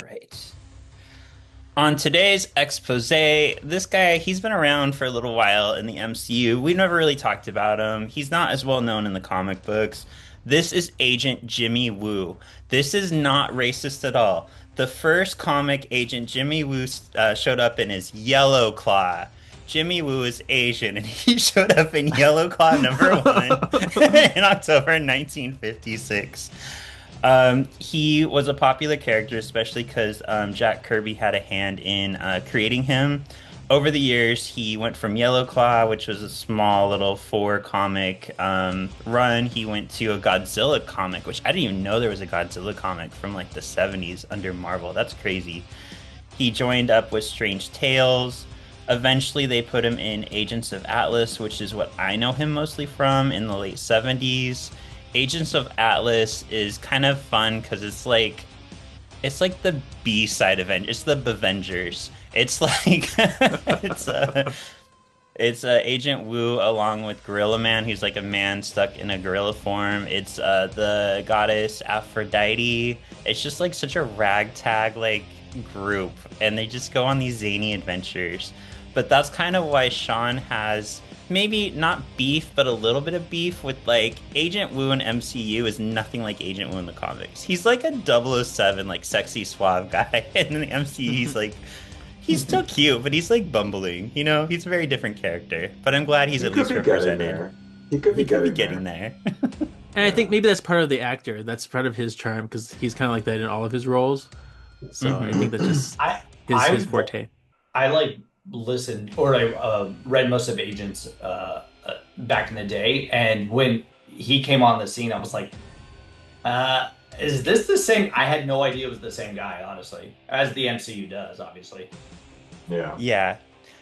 right. On today's expose, this guy, he's been around for a little while in the MCU. We've never really talked about him. He's not as well known in the comic books. This is Agent Jimmy Woo. This is not racist at all. The first comic Agent Jimmy Woo showed up in his Yellow Claw. Jimmy Woo is Asian, and he showed up in Yellow Claw number one in October 1956. He was a popular character, especially because Jack Kirby had a hand in creating him. Over the years, he went from Yellow Claw, which was a small little four comic run. He went to a Godzilla comic, which I didn't even know there was a Godzilla comic from like the 70s under Marvel. That's crazy. He joined up with Strange Tales. Eventually, they put him in Agents of Atlas, which is what I know him mostly from in the late 70s. Agents of Atlas is kind of fun because it's like the B side Avengers. It's the Bevengers. It's like it's Agent Woo along with Gorilla Man, who's like a man stuck in a gorilla form. It's the goddess Aphrodite. It's just like such a ragtag like group, and they just go on these zany adventures. But that's kind of why Sean has maybe not beef, but a little bit of beef with like Agent Woo in MCU is nothing like Agent Woo in the comics. He's like a 007, like sexy suave guy. And in the MCU, he's still cute, but he's like bumbling. He's a very different character. But I'm glad he's He at could least be getting represented. there. He could be He could be getting getting there. there. And I think maybe that's part of the actor. That's part of his charm because he's kind of like that in all of his roles. So I think that's just I his forte. I like listened or I read most of Agents back in the day, and when he came on the scene, I was like, "Is this the same?" I had no idea it was the same guy, honestly, as the MCU does, obviously. Yeah. Yeah,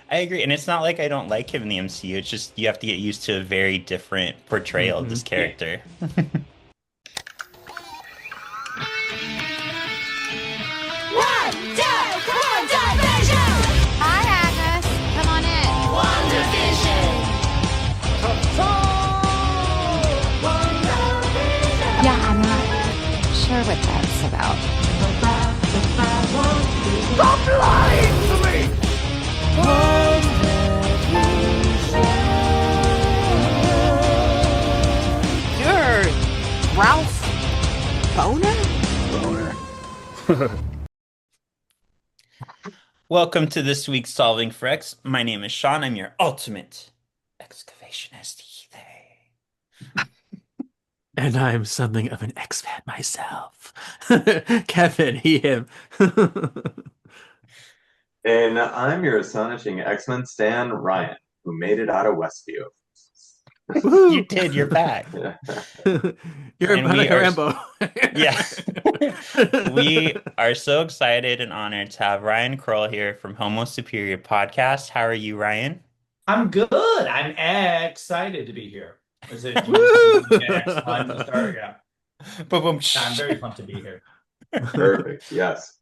I agree. And it's not like I don't like him in the MCU. It's just you have to get used to a very different portrayal of this character. Wandavision! Hi, Agnes. Come on in. Wandavision! Yeah, I'm not sure what that's about. Stop lying to me! You're Ralph Boner? Welcome to this week's Solving for X. My name is Sean. I'm your ultimate excavationist. And I'm something of an expat myself. Kevin, he, him. And I'm your astonishing X-Men stan, Ryan, who made it out of Westview. You did. You're back. You're And a we are- Rambo. Yeah. We are so excited and honored to have Ryan Krull here from Homo Superior Podcast. How are you, Ryan? I'm good. I'm excited to be here. Is it? Time to start? Yeah. Boom. I'm very pumped to be here. Perfect. Yes.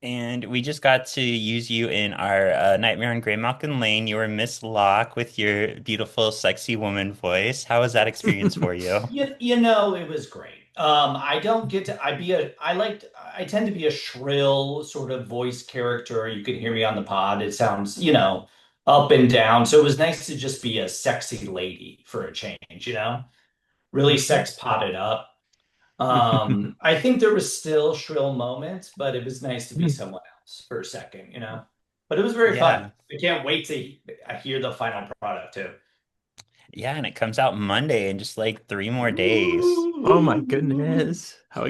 And we just got to use you in our Nightmare on Graymalkin Lane. You were Miss Locke with your beautiful, sexy woman voice. How was that experience for you? It was great. I don't get to. I tend to be a shrill sort of voice character. You can hear me on the pod. It sounds, up and down. So it was nice to just be a sexy lady for a change. Really sex potted up. I think there was still shrill moments, but it was nice to be someone else for a second. But it was very fun. I can't wait to hear the final product too. Yeah, and it comes out Monday in just like 3 more days. Oh my goodness. How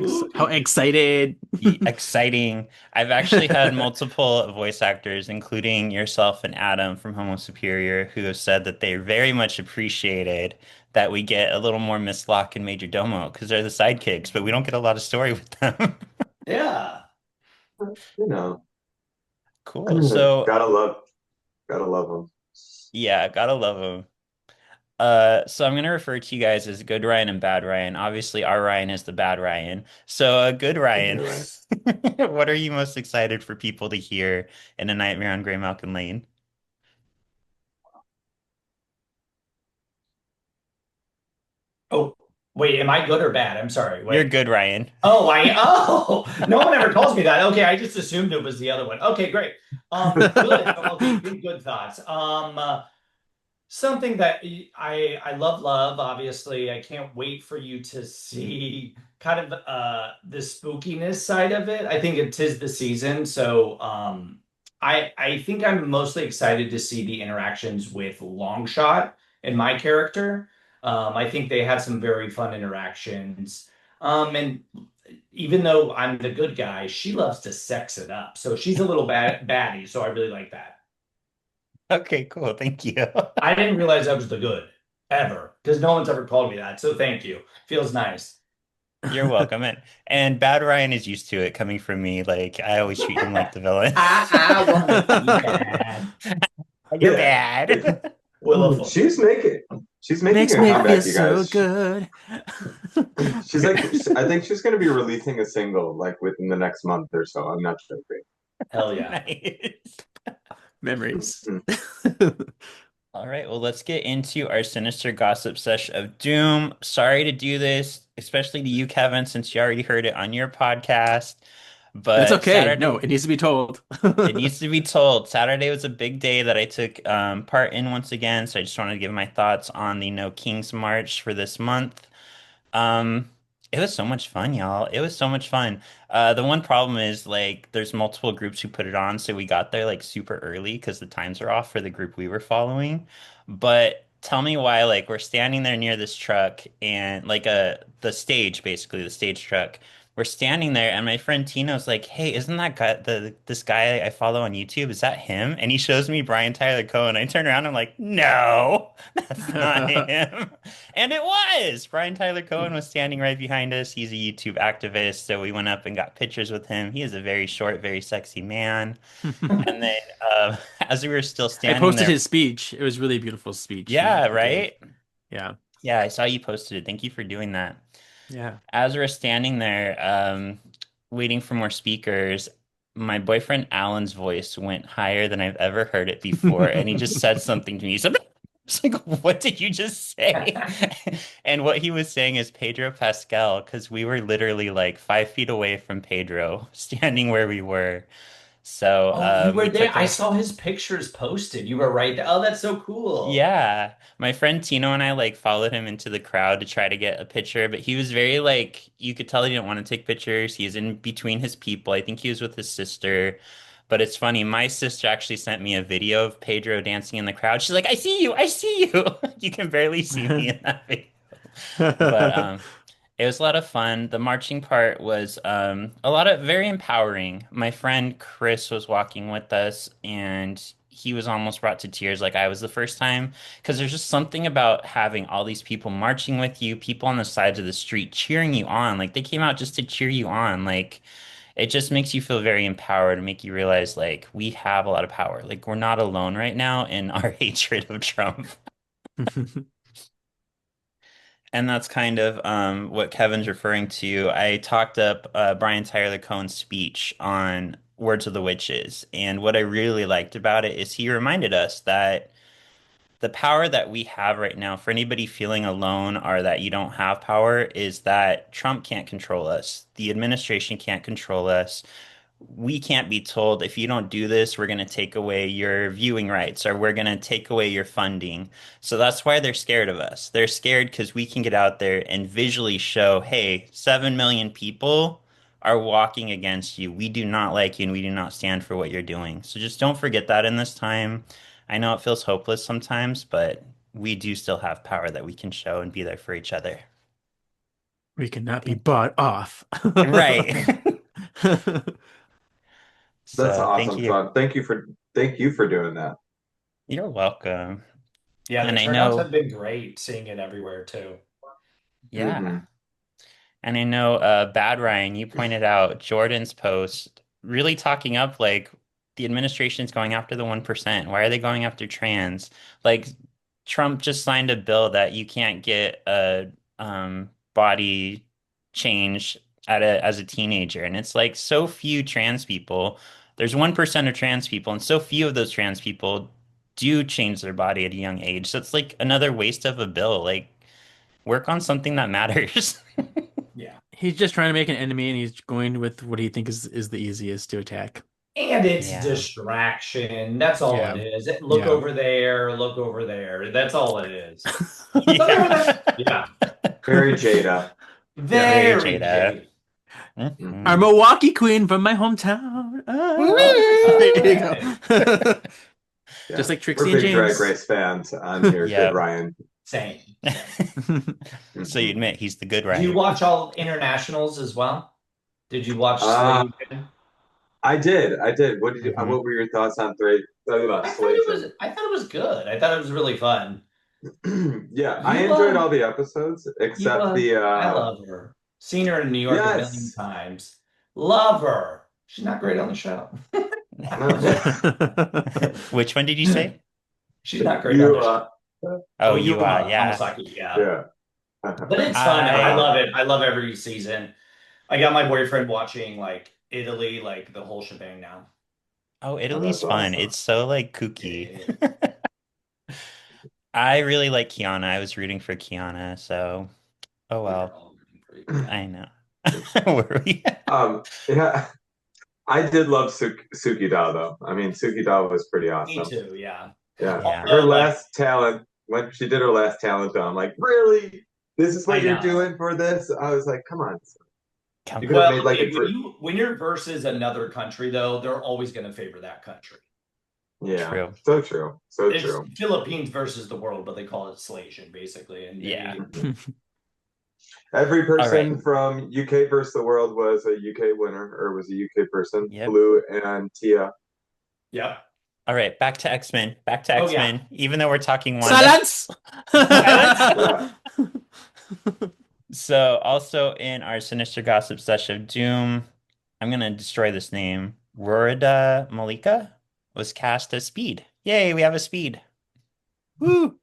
excited. Exciting. I've actually had multiple voice actors, including yourself and Adam from Homo Superior, who have said that they very much appreciated that we get a little more Miss Locke and Major Domo because they're the sidekicks, but we don't get a lot of story with them. Yeah. Cool. So gotta love them. yeah, gotta love them. So I'm gonna refer to you guys as Good Ryan and Bad Ryan. Obviously, our Ryan is the bad Ryan. So, Good Ryan, what are you most excited for people to hear in A Nightmare on Graymalkin Lane? Oh, Wait, am I good or bad? I'm sorry. You're Wait. good, Ryan. No one ever calls me that. Okay, I just assumed it was the other one. Okay, great. Good. Okay, good thoughts. Something that I love, obviously. I can't wait for you to see kind of the spookiness side of it. I think it is the season. So I think I'm mostly excited to see the interactions with Longshot and my character. I think they had some very fun interactions. And even though I'm the good guy, she loves to sex it up. So she's a little baddie. So I really like that. Okay, cool. Thank you. I didn't realize I was the good ever because no one's ever called me that. So thank you. Feels nice. You're welcome. And Bad Ryan is used to it coming from me. Like I always treat him like the villain. I want to be bad. You're Yeah. bad. Willful. She's making Makes a me feel comeback, you so guys. good. She's like, I think she's going to be releasing a single like within the next month or so. I'm not joking. Hell yeah. Nice. Memories. Mhm. All right, well, let's get into our sinister gossip sesh of doom. Sorry to do this, especially to you, Kevin, since you already heard it on your podcast. That's But okay. No, Saturday, it needs to be told. it needs to be told. Saturday was a big day that I took part in once again, so I just wanted to give my thoughts on the No Kings March for this month. Um, it was so much fun, y'all. It was so much fun. The one problem is like there's multiple groups who put it on, so we got there like super early because the times are off for the group we were following. But tell me why, like we're standing there near this truck and like the stage, basically the stage truck. We're standing there, and my friend Tino's like, "Hey, isn't that guy this guy I follow on YouTube? Is that him?" And he shows me Brian Tyler Cohen. I turn around, and I'm like, "No, that's not him." And it was. Brian Tyler Cohen was standing right behind us. He's a YouTube activist, so we went up and got pictures with him. He is a very short, very sexy man. And then as we were still I standing posted there, his speech. It was really a beautiful speech yeah, he gave. right? Yeah. Yeah, I saw you posted it. Thank you for doing that. Yeah. As we were standing there, waiting for more speakers, my boyfriend Alan's voice went higher than I've ever heard it before, and he just said something to me. So it's like, what did you just say? And what he was saying is Pedro Pascal, because we were literally like 5 feet away from Pedro, standing where we were. So Oh, you were we there. took I a saw his pictures posted. You were right there. Oh, that's so cool. Yeah, my friend Tino and I like followed him into the crowd to try to get a picture, but he was very like you could tell he didn't want to take pictures. He is in between his people. I think he was with his sister. But it's funny, my sister actually sent me a video of Pedro dancing in the crowd. She's like, "I see you. I see you." You can barely see me in that video. But it was a lot of fun. The marching part was a lot of very empowering. My friend Chris was walking with us, and he was almost brought to tears like I was the first time. Because there's just something about having all these people marching with you, people on the sides of the street cheering you on. Like they came out just to cheer you on. Like it just makes you feel very empowered and make you realize like we have a lot of power. Like we're not alone right now in our hatred of Trump. And that's kind of what Kevin's referring to. I talked up Brian Tyler Cohen's speech on Words of the Witches. And what I really liked about it is he reminded us that the power that we have right now, for anybody feeling alone or that you don't have power, is that Trump can't control us. The administration can't control us. We can't be told if you don't do this, we're going to take away your viewing rights or we're going to take away your funding. So that's why they're scared of us. They're scared because we can get out there and visually show, hey, 7 million people are walking against you. We do not like you and we do not stand for what you're doing. So just don't forget that in this time. I know it feels hopeless sometimes, but we do still have power that we can show and be there for each other. We cannot be bought off. Right. That's So thank awesome, you. Sean. Thank you for doing that. You're welcome. Yeah, the And I turnouts have know, been great seeing it everywhere too. yeah. Hmm. And I know, Bad Ryan, you pointed out Jordan's post really talking up like the administration's going after the 1%. Why are they going after trans? Like Trump just signed a bill that you can't get a body change as a teenager. And it's like so few trans people. There's 1% of trans people, and so few of those trans people do change their body at a young age. So it's like another waste of a bill. Like Work on something that matters. Yeah. He's just trying to make an enemy, and he's going with what he thinks is the easiest to attack. And it's Yeah. distraction. That's all Yeah. it is. Look Yeah. over there. Look over there. That's all it is. Yeah. Yeah. Very Jada. Very Jada. Jada. Mhm. Our Milwaukee queen from my hometown. There you go. Yeah. Just like Trixie We're and big James. Drag Race fans on here, Yeah. Good Ryan. Same. So you admit he's the good Do you Ryan. watch all internationals as well? Did you watch Uh, Slade? I did. What did you? Mhm. What were your thoughts on about I Slade? thought it was good. I thought it was really fun. Yeah, I You, enjoyed all the episodes You, except the. I love her. Seen her in New York a million Yes. times. Love her. She's not great on the show. Which one did you say? She's not great on the show. Oh, you are, yeah. Hamasaki, yeah. Yeah. But it's fun. I love it. I love every season. I got my boyfriend watching like Italy, like the whole shebang now. Oh, Italy's that's fun. awesome. It's so like kooky. Yeah. I really like Kiana. I was rooting for Kiana, so oh well. Yeah. I know. Were we? Yeah, I did love Suki-da though. I mean, Suki-da was pretty Me awesome. too, yeah. Yeah. Yeah. Her last talent, when she did her last talent, though, I'm like, really? This is what I you're know. doing for this? I was like, come on. Come You on. could have Well, made like a when you're versus another country, though, they're always going to favor that country. yeah, True. so true, so It's true. Philippines versus the world, but they call it Slation, basically. And Yeah. Every person right. from UK versus the world was a UK winner, or was a UK person. Yep. Blue and Tia. Yep. All right, back to X-Men. Back to Oh, X-Men. Even though we're talking Wanda. Silence! Yeah. So also in our Sinister Gossip Sesh of Doom, I'm gonna destroy this name. Rorida Malika was cast as Speed. Yay, we have a Speed. Woo!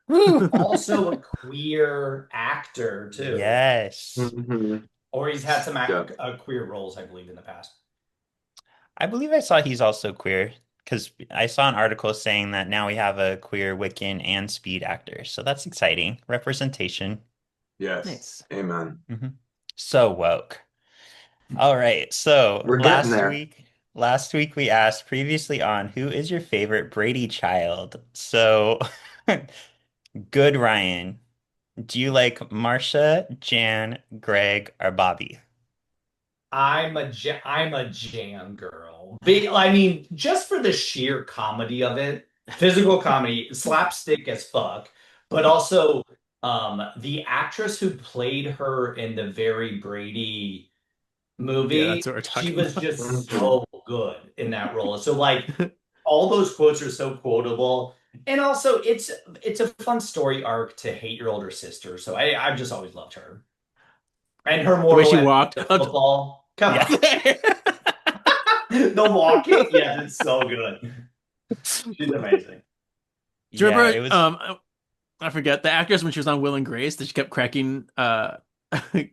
Woo! Also a queer actor, too. Yes. Mhm. Or he's had some Yeah. queer roles, I believe, in the past. I believe I saw he's also queer because I saw an article saying that now we have a queer Wiccan and Speed actor. So that's exciting. Representation. Yes. Nice. Amen. So woke. All right. So We're getting there. last week we asked previously on who is your favorite Brady child? So good Ryan. Do you like Marsha, Jan, Greg, or Bobby? I'm a Jan girl. I mean, just for the sheer comedy of it, physical comedy, slapstick as fuck, but also the actress who played her in the Very Brady movie, Yeah, that's what we're talking she was about. just so good in that role. So like all those quotes are so quotable. And also it's a fun story arc to hate your older sister. So I've just always loved her. And her The way moral she ethic walked. of football. Come on. Yeah. The walking, yeah, it's so good. She's amazing. Do you Yeah, remember? it was I forget the actress when she was on Will and Grace that she kept cracking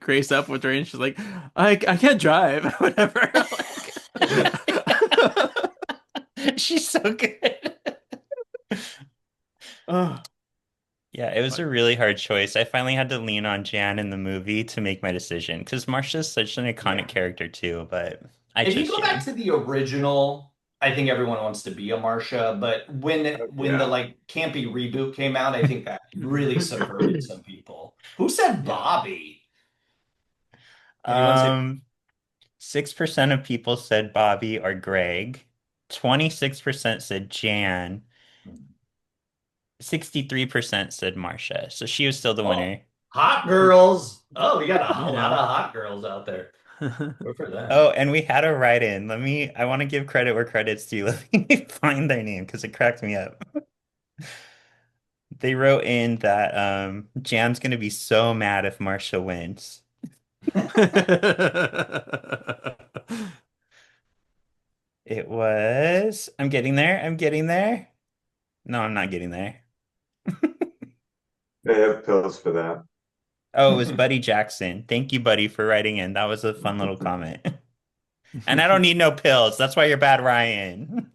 Grace up with her, and she's like, "I can't drive," whatever. she's so good. Oh, Yeah, it was a really hard choice. I finally had to lean on Jan in the movie to make my decision because Marsha's such an iconic character too, but I If you chose go Jan. back to the original, I think everyone wants to be a Marsha, but when the like campy reboot came out, I think that really subverted some people. Who said Bobby? Anyone say 6% of people said Bobby or Greg. 26% said Jan. 63% said Marsha. So she was still the winner. hot girls? Oh, we got a Yeah. lot of hot girls out there. Good for them. Oh, and we had a write-in. I want to give credit where credit's due. Let me find their name because it cracked me up. They wrote in that Jan's gonna be so mad if Marsha wins. It was, I'm getting there. I'm getting there. No, I'm not getting there. They have pills for that. Oh, it was Buddy Jackson. Thank you, Buddy, for writing in. That was a fun little comment. And I don't need no pills. That's why you're bad, Ryan.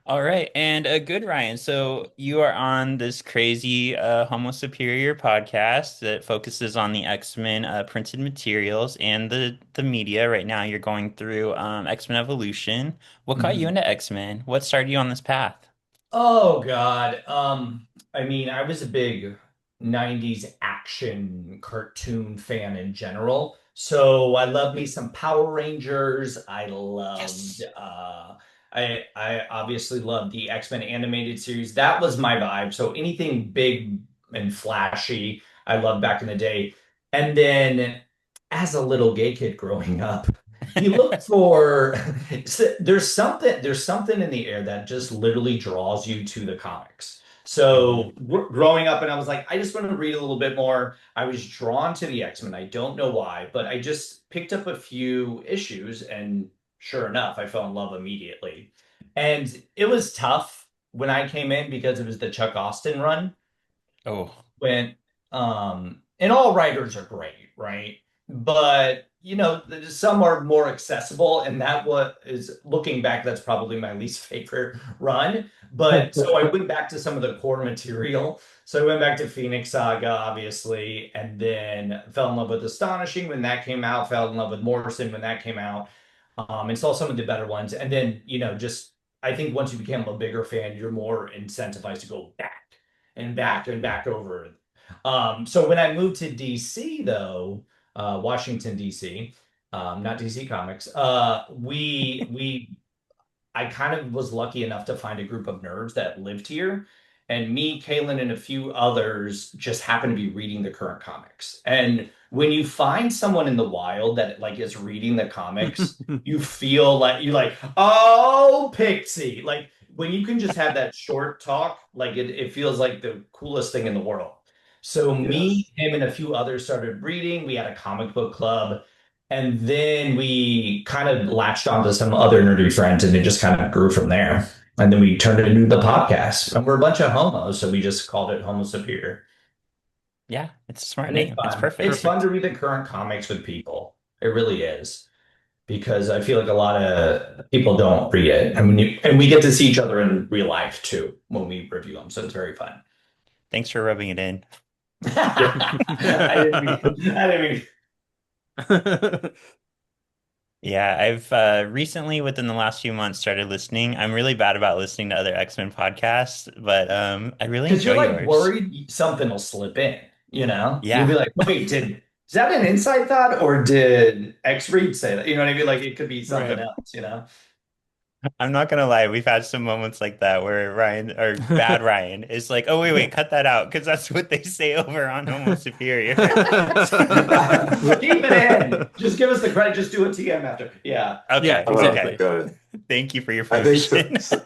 All right, and good Ryan. So you are on this crazy Homo Superior podcast that focuses on the X-Men printed materials and the media. Right now, you're going through X-Men Evolution. What got you Mhm. into X-Men? What started you on this path? Oh God. I mean, I was a big 90s action cartoon fan in general. So I loved me some Power Rangers. I loved Yes. I obviously loved the X-Men animated series. That was my vibe. So anything big and flashy, I loved back in the day. And then as a little gay kid growing up, you look for there's something in the air that just literally draws you to the comics. Mhm. So growing up, and I was like, I just want to read a little bit more. I was drawn to the X-Men. I don't know why, but I just picked up a few issues, and sure enough, I fell in love immediately. And it was tough when I came in because it was the Chuck Austin run Oh, when and all writers are great, right? But some are more accessible, and that what is looking back, that's probably my least favorite run. But so I went back to some of the core material. So I went back to Phoenix Saga, obviously, and then fell in love with Astonishing when that came out, fell in love with Morrison when that came out, and saw some of the better ones. And then, just I think once you become a bigger fan, you're more incentivized to go back and back and back over. So when I moved to DC, though, Washington DC, not DC Comics, we I kind of was lucky enough to find a group of nerds that lived here. And me, Kaylin, and a few others just happen to be reading the current comics. And when you find someone in the wild that like is reading the comics, you feel like you're like, oh, Pixie. Like when you can just have that short talk, like it feels like the coolest thing in the world. So me, Yes. him, and a few others started reading. We had a comic book club. And then we kind of latched onto some other nerdy friends and it just kind of grew from there. And then we turned it into the podcast. And we're a bunch of homos, so we just called it Homo Superior. yeah, it's a smart And it's name. It's fun. It's perfect. fun to Perfect. read the current comics with people. It really is. Because I feel like a lot of people don't read it. I mean, and we get to see each other in real life too when we review them. So it's very fun. Thanks for rubbing it in. I didn't mean Yeah, I've recently, within the last few months, started listening. I'm really bad about listening to other X-Men podcasts, but I really because you're enjoy like yours. worried something will slip in, you know? You'll be Yeah, like, wait, is that an inside thought or did X Reed say that? You know what I mean? Like it could be something Right. else, you know? I'm not gonna lie. We've had some moments like that where Ryan or Bad Ryan is like, "Oh wait, cut that out," because that's what they say over on Homo Superior. Keep it in. Just give us the credit. Just do a TM after. Yeah. Yeah, Okay, Oh, okay. exactly. good. Thank you for your I think so, permission.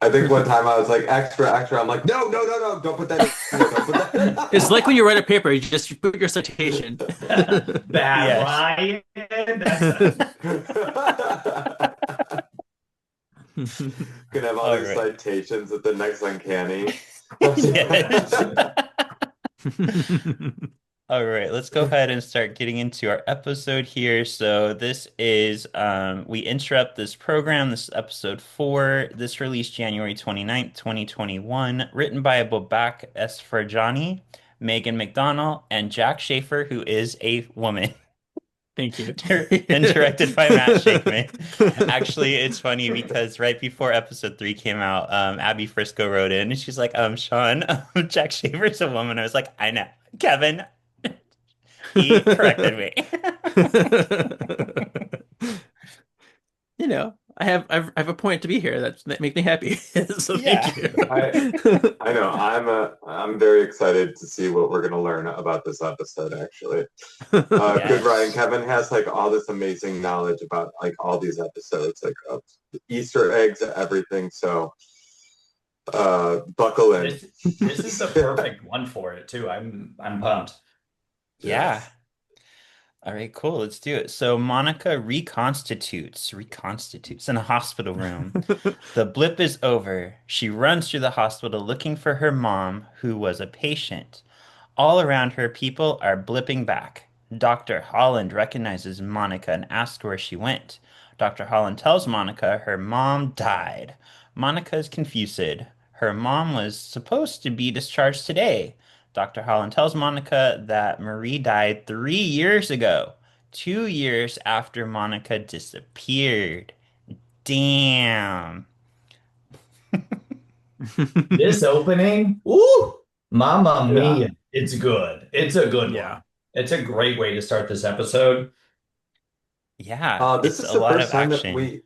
I think one time I was like, extra, extra. I'm like, no, no, no, no, don't put that in there. Don't put It's like when that. you write a paper, you just put your citation. Bad Yes. Ryan. That's Could have all All these right. citations at the next uncanny. Yes. All right, let's go ahead and start getting into our episode here. So this is we interrupt this program. This is episode 4. This released January 29th, 2021, written by Babak Esfarjani, Megan McDonnell, and Jack Schaefer, who is a woman, Thank you. and directed by Matt Shakeman. Actually, it's funny because right before episode 3 came out, Abby Frisco wrote in and she's like, Sean, Jack Schaefer's a woman. I was like, I know. Kevin, he corrected me. I have a point to be here that makes me happy. So Yeah. thank you. I know. I'm very excited to see what we're gonna learn about this episode. Actually, good Ryan. Yes. Kevin has like all this amazing knowledge about like all these episodes, like Easter eggs, everything. So, buckle in. this is the perfect one for it too. I'm pumped. Yeah. Yes. All right, cool. Let's do it. So Monica reconstitutes in a hospital room. The blip is over. She runs through the hospital looking for her mom, who was a patient. All around her, people are blipping back. Dr. Holland recognizes Monica and asks where she went. Dr. Holland tells Monica her mom died. Monica is confused. Her mom was supposed to be discharged today. Dr. Holland tells Monica that Marie died 3 years ago, 2 years after Monica disappeared. Damn. This opening, ooh, Mamma Yeah. Mia. It's good. It's a good Yeah. one. It's a great way to start this episode. Yeah, This it's is a the lot of first time that action.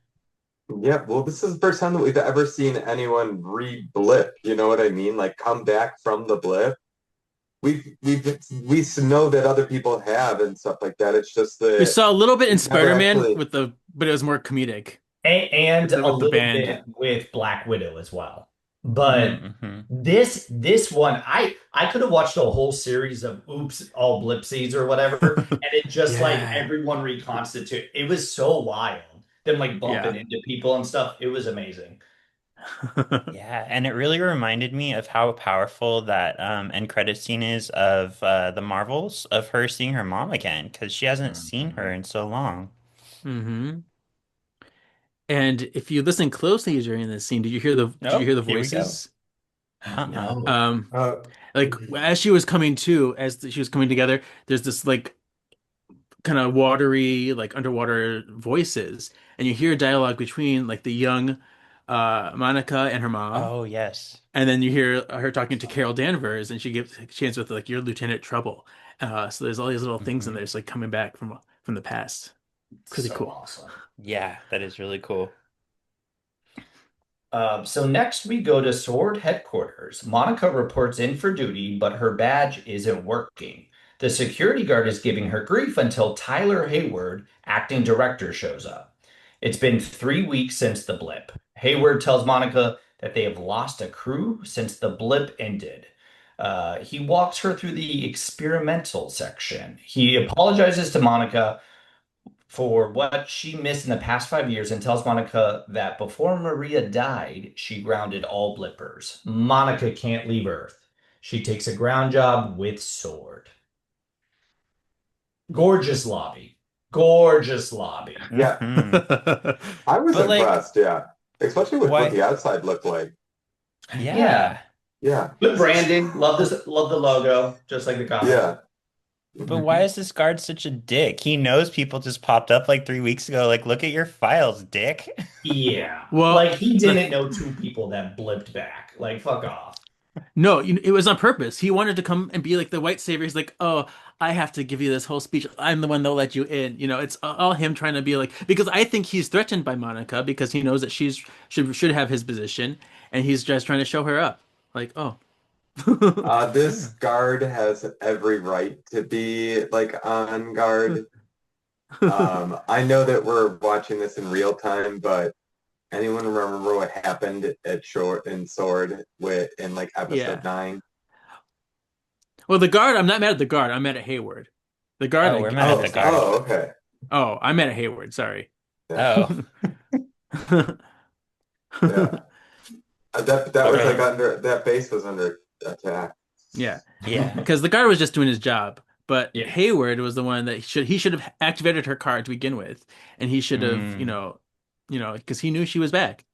yeah, well, this is the first time that we've ever seen anyone re-blip. You know what I mean? Like come back from the blip. We know that other people have and stuff like that. It's just We that saw a little bit in we've never Spider-Man actually. with but it was more comedic And a with the little band. bit with Black Widow as well. But Mm-hmm. this one, I could have watched a whole series of Oops, All Blipsies or whatever, and it just like Yeah. everyone reconstitute. It was so wild. Them like bumping Yeah. into people and stuff. It was amazing. Yeah, and it really reminded me of how powerful that end credit scene is of the Marvels, of her seeing her mom again, because she hasn't seen her in so long. hmm And if you listen closely during this scene, did you hear Oh, the here we go. voices? Uh-uh. No. Um, Uh, like as she was coming to, she was coming together, there's this like kind of watery, like underwater voices, and you hear dialogue between like the young Monica and her mom, Oh, yes. and then you hear her talking to Carol Danvers, and she ends with like "You're Lieutenant Trouble." So there's all these little things in Hmm. there, it's like coming back from the past. Pretty So cool. awesome. Yeah, that is really cool. So next we go to Sword headquarters. Monica reports in for duty, but her badge isn't working. The security guard is giving her grief until Tyler Hayward, acting director, shows up. It's been 3 weeks since the blip. Hayward tells Monica that they have lost a crew since the blip ended. He walks her through the experimental section. He apologizes to Monica for what she missed in the past 5 years and tells Monica that before Maria died, she grounded all blippers. Monica can't leave Earth. She takes a ground job with Sword. Gorgeous lobby. Gorgeous lobby. yeah, Hmm. I was But like, impressed. Yeah, especially with what why? the outside looked like. Yeah. Yeah. Yeah, Good branding. Love this. Love the logo, just like the comic. yeah. But why is this guard such a dick? He knows people just popped up like 3 weeks ago. Like, look at your files, dick. Yeah. Well, Like he didn't know two people that blipped back. Like fuck off. no, it was on purpose. He wanted to come and be like the white savior. He's like, "Oh, I have to give you this whole speech. I'm the one that'll let you in." It's all him trying to be like, because I think he's threatened by Monica because he knows that should have his position, and he's just trying to show her up. Like, oh, This guard has every right to be like on guard. I know that we're watching this in real time, but anyone remember what happened at Short and Sword in like yeah. episode 9? Well, the guard. I'm not mad at the guard. I'm mad at Hayward. The guard. Oh, we're mad at the guard. Oh, okay. Oh, I'm mad at Hayward. Sorry. Yeah. Oh, Yeah. That but was like that base was under attack. Yeah. yeah. Because the guard was just doing his job, but Yeah. Hayward was the one that he should have activated her card to begin with, and he should have, Mm. because he knew she was back.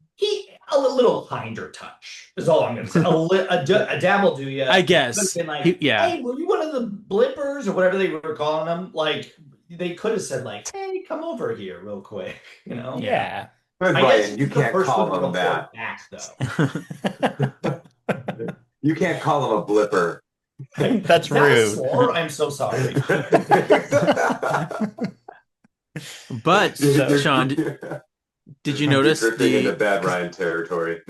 A little kinder touch is all I'm gonna say. A dab will do you. I guess. Been like, Yeah. hey, were you one of the blippers or whatever they were calling them? Like, they could have said like, hey, come over here real quick. Yeah. But I guess Ryan, you he's the can't first call one to him that. report back, though. You can't call him a blipper. That's Is that a rude. slur? I'm so sorry. But You're- Sean, did you notice You're drifting into the? bad Ryan territory.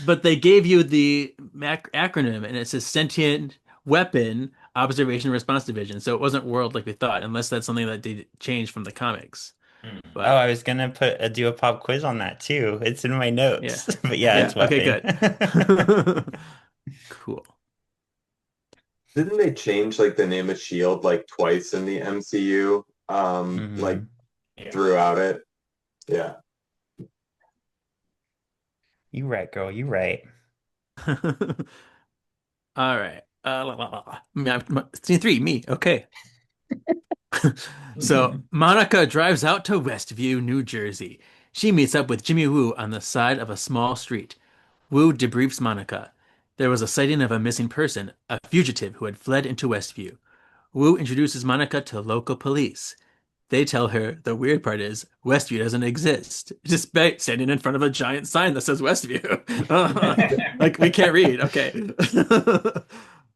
But they gave you the acronym, and it says Sentient Weapon Observation Response Division. So it wasn't World like we thought, unless that's something that they changed from the comics. Oh, But I was gonna put do a pop quiz on that too. It's in my notes. Yeah. But yeah, it's okay, weapon. good. Cool. Didn't they change like the name of Shield like twice in the MCU? Like throughout it. Yeah. You right, girl. You right. All right. Scene three, me. Okay. So Monica drives out to Westview, New Jersey. She meets up with Jimmy Woo on the side of a small street. Woo debriefs Monica. There was a sighting of a missing person, a fugitive who had fled into Westview. Woo introduces Monica to local police. They tell her the weird part is Westview doesn't exist, despite standing in front of a giant sign that says Westview. Like we can't read. Okay.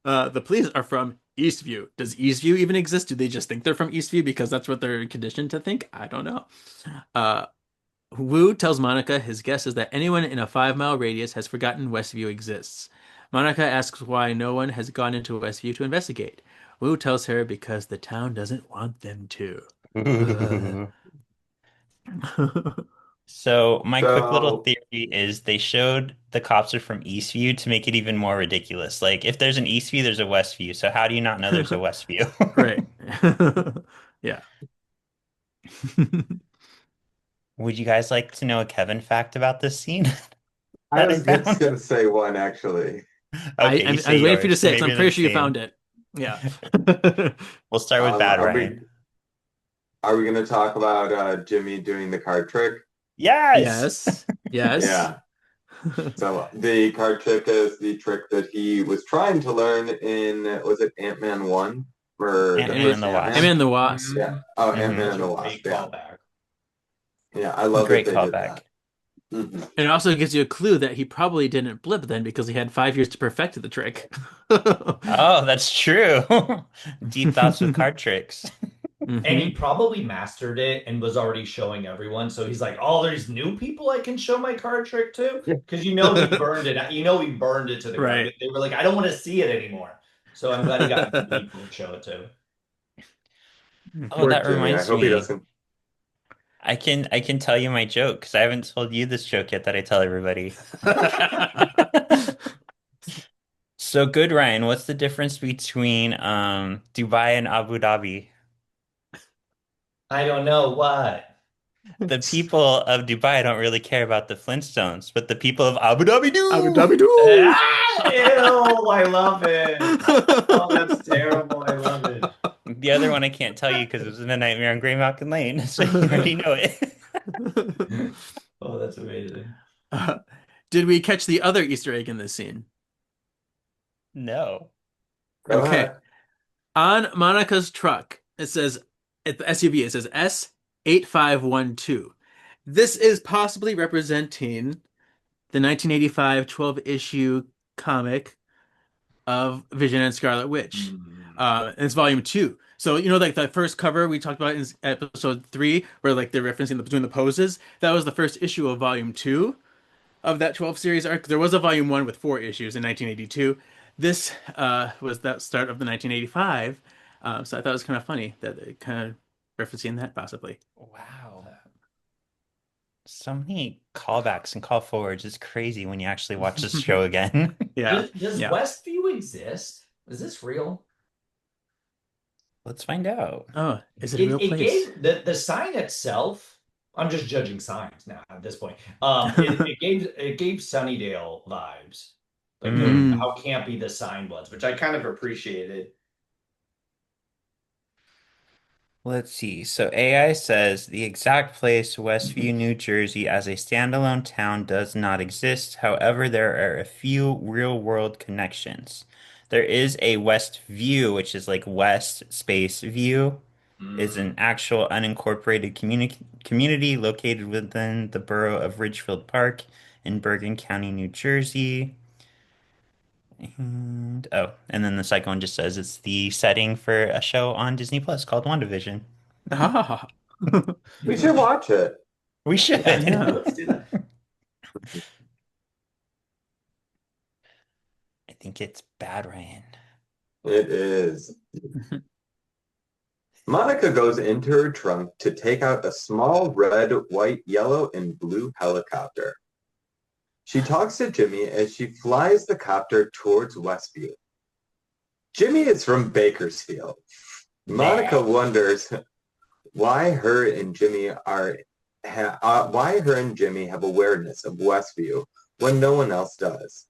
The police are from Eastview. Does Eastview even exist? Do they just think they're from Eastview because that's what they're conditioned to think? I don't know. Uh, Wu tells Monica his guess is that anyone in a 5 mile radius has forgotten Westview exists. Monica asks why no one has gone into Westview to investigate. Wu tells her because the town doesn't want them to. So my quick little So, theory is they showed the cops are from Eastview to make it even more ridiculous. Like if there's an Eastview, there's a Westview. So how do you not know there's a Westview? Right. Yeah. Would you guys like to know a Kevin fact about this scene I that I was just found? gonna say one actually. Okay, I, you I say was waiting for you to yours. say it because Maybe I'm they're pretty the sure you same. found it. Yeah. We'll start with Bad Are Ryan. we gonna talk about Jimmy doing the card trick? Yes. Yes. Yes. Yeah. So the card trick is the trick that he was trying to learn in, was it Ant-Man 1 or the Ant-Man and first the Wasp. Ant-Man Ant-Man? and the Wasp. Yeah. Oh, Ant-Man Mhm. and the Great Wasp. Yeah. callback. Yeah, I love that Great they did callback. that. Mhm. And it also gives you a clue that he probably didn't blip then because he had 5 years to perfect the trick. Oh, that's true. Deep thoughts with card tricks. And he Mhm. probably mastered it and was already showing everyone. So he's like, "Oh, there's new people I can show my card trick to," because he burned it. He burned it to the ground. Right. They were like, "I don't want to see it anymore." So I'm glad he got new people to show it to. Oh, Mhm. Poor that Jimmy. I reminds hope he me. doesn't. I can tell you my joke because I haven't told you this joke yet that I tell everybody. So good, Ryan. What's the difference between Dubai and Abu Dhabi? I don't know what. The people of Dubai don't really care about the Flintstones, but the people of Abu Dhabi Abu do. Dhabi doo. Ah, ew, I love it. Oh, that's terrible. I love it. The other one I can't tell you because it was in a nightmare on Graymalkin Lane, so you already know it. Oh, that's amazing. Uh, did we catch the other Easter egg in this scene? No. Go Okay. ahead. On Monica's truck, it says at the SUV, it says S8512. This is possibly representing the 1985 12-issue comic of Vision and Scarlet Witch. And it's volume 2. So, like the first cover we talked about in episode 3, where like they're referencing between the poses, that was the first issue of volume 2 of that 12 series arc. There was a volume 1 with 4 issues in 1982. This was that start of the 1985. So I thought it was kind of funny that it kind of referencing that possibly. Wow. So many callbacks and call forwards. It's crazy when you actually watch this show again. Yeah. Does Yeah. Westview exist? Is this real? Let's find out. Oh, is it a real place? Gave the sign itself. I'm just judging signs now at this point. It gave Sunnydale vibes, like Mm. how campy the sign was, which I kind of appreciated. Let's see. So AI says the exact place, Westview, New Jersey, as a standalone town does not exist. However, there are a few real-world connections. There is a West View, which is like West Space View, is an actual unincorporated community located within the borough of Ridgefield Park in Bergen County, New Jersey. And then the second one just says it's the setting for a show on Disney Plus called WandaVision. Ah. We should watch it. We should. Yeah. Let's do that. I think it's Bad Ryan. It is. Monica goes into her trunk to take out a small red, white, yellow, and blue helicopter. She talks to Jimmy as she flies the copter towards Westview. Jimmy is from Bakersfield. Monica wonders why her and Jimmy have awareness of Westview when no one else does.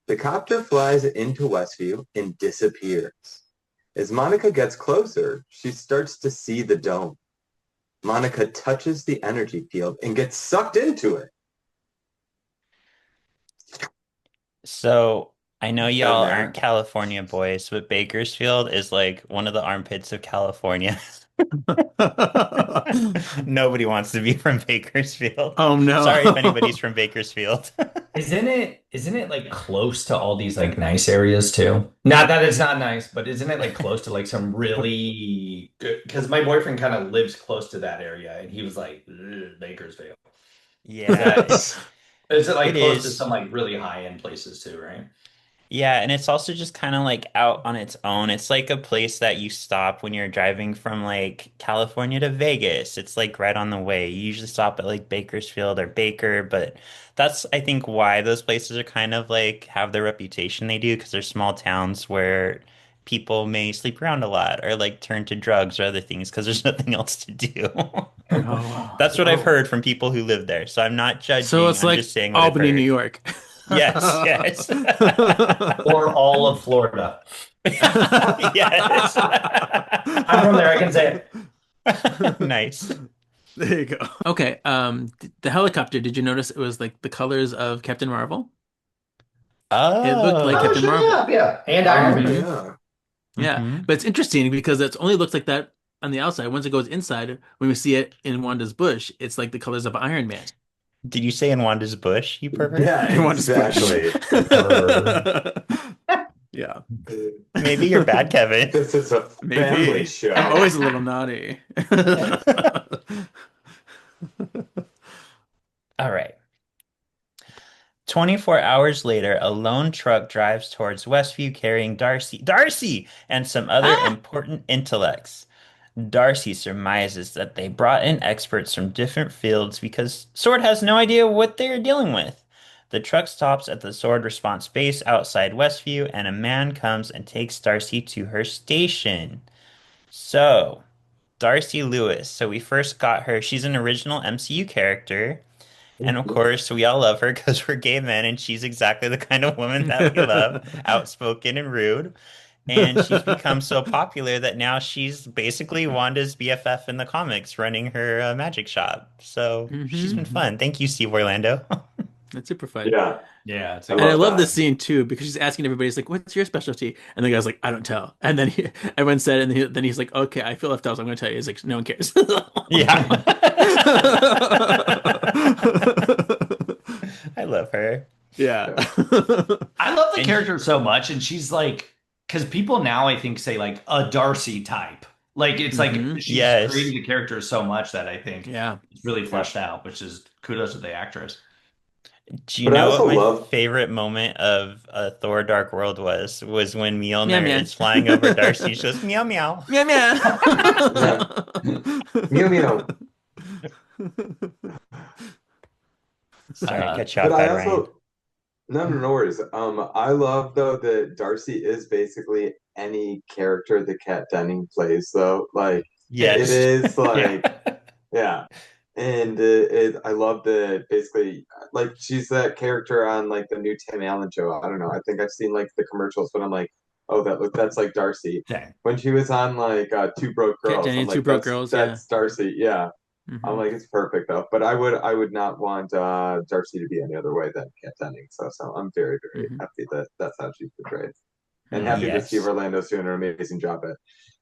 The copter flies into Westview and disappears. As Monica gets closer, she starts to see the dome. Monica touches the energy field and gets sucked into it. So I know Done y'all aren't that. California boys, but Bakersfield is like one of the armpits of California. Nobody wants to be from Bakersfield. Oh Sorry if anybody's no. from Bakersfield. Isn't it like close to all these like nice areas too? Not that it's not nice, but isn't it like close to like some really good? Because my boyfriend kind of lives close to that area, and he was like, "Ugh, Bakersfield." Is Yeah, that is it like it close to some is. like really high end places too, right? Yeah, and it's also just kind of like out on its own. It's like a place that you stop when you're driving from like California to Vegas. It's like right on the way. You usually stop at like Bakersfield or Baker, but that's I think why those places are kind of like have the reputation they do because they're small towns where people may sleep around a lot or like turn to drugs or other things because there's nothing else to do. Oh. That's what I've Oh, heard from people who live there. So I'm not So judging. it's I'm like just saying what I've Albany, New heard. York. Yes, yes. Or all of Florida. Yes. I'm from there. I can say it. Nice. There you go. Okay, the helicopter, did you notice it was like the colors of Captain Marvel? It looked like Oh Oh. Captain shit, yeah, Marvel. yeah, and Iron oh Man. Hmm. yeah. Yeah, Hmm. but it's interesting because it only looks like that on the outside. Once it goes inside, when we see it in Wanda's bush, it's like the colors of Iron Man. Did you say in Wanda's bush, you pervert? Yeah, In Wanda's bush. exactly. Yeah, Maybe you're bad, Kevin. This is a family maybe. show. I'm always a little naughty. All right. 24 hours later, a lone truck drives towards Westview carrying Darcy, and some other Ah! important intellects. Darcy surmises that they brought in experts from different fields because Sword has no idea what they are dealing with. The truck stops at the Sword response base outside Westview, and a man comes and takes Darcy to her station. So, Darcy Lewis. So we first got her. She's an original MCU character. And of course, we all love her because we're gay men, and she's exactly the kind of woman that we love, outspoken and rude. And she's become so popular that now she's basically Wanda's BFF in the comics, running her magic shop. So she's been Hmm. fun. Thank you, Steve Orlando. That's super fun. Yeah, Yeah, it's I a And I love love this that. scene too because she's asking everybody, he's like, "What's your specialty?" And the guy's like, "I don't tell." And then everyone said, and then he's like, "Okay, I feel left out, so I'm going to tell you." He's like, "No one cares." Yeah. I love her. Yeah. Yeah. I love the And character so much, and she's like, because people now I think say like a Darcy type. Like it's like Hmm. she's created yes. the character so much that I think Yeah. it's really Yeah. fleshed out, which is kudos to the actress. Do you But I know also what my love favorite moment of Thor Dark World was? Was when Meow Mjolnir meow. is flying over Darcy. She goes, meow meow. Meow yeah, meow. meow meow. Sorry, I Uh, cut you But off I there, Ryan. also no worries. I love though that Darcy is basically any character that Kat Denning plays though. Like it Yes. is yeah. like yeah. And I love that basically like she's that character on like the new Tim Allen show. I don't know. I think I've seen like the commercials, but I'm like, oh that's like Darcy. Dang. When she was on like Two Broke Cat Girls, Danny I'm and Two like, Broke Girls. Yeah. that's Darcy. Yeah. I'm Hmm. like, it's perfect though. But I would not want Darcy to be any other way than Kat Dennings. So I'm very, very Hmm. happy that that's how she's portrayed. And Hmm. happy that Steve Yes. Orlando's doing an amazing job at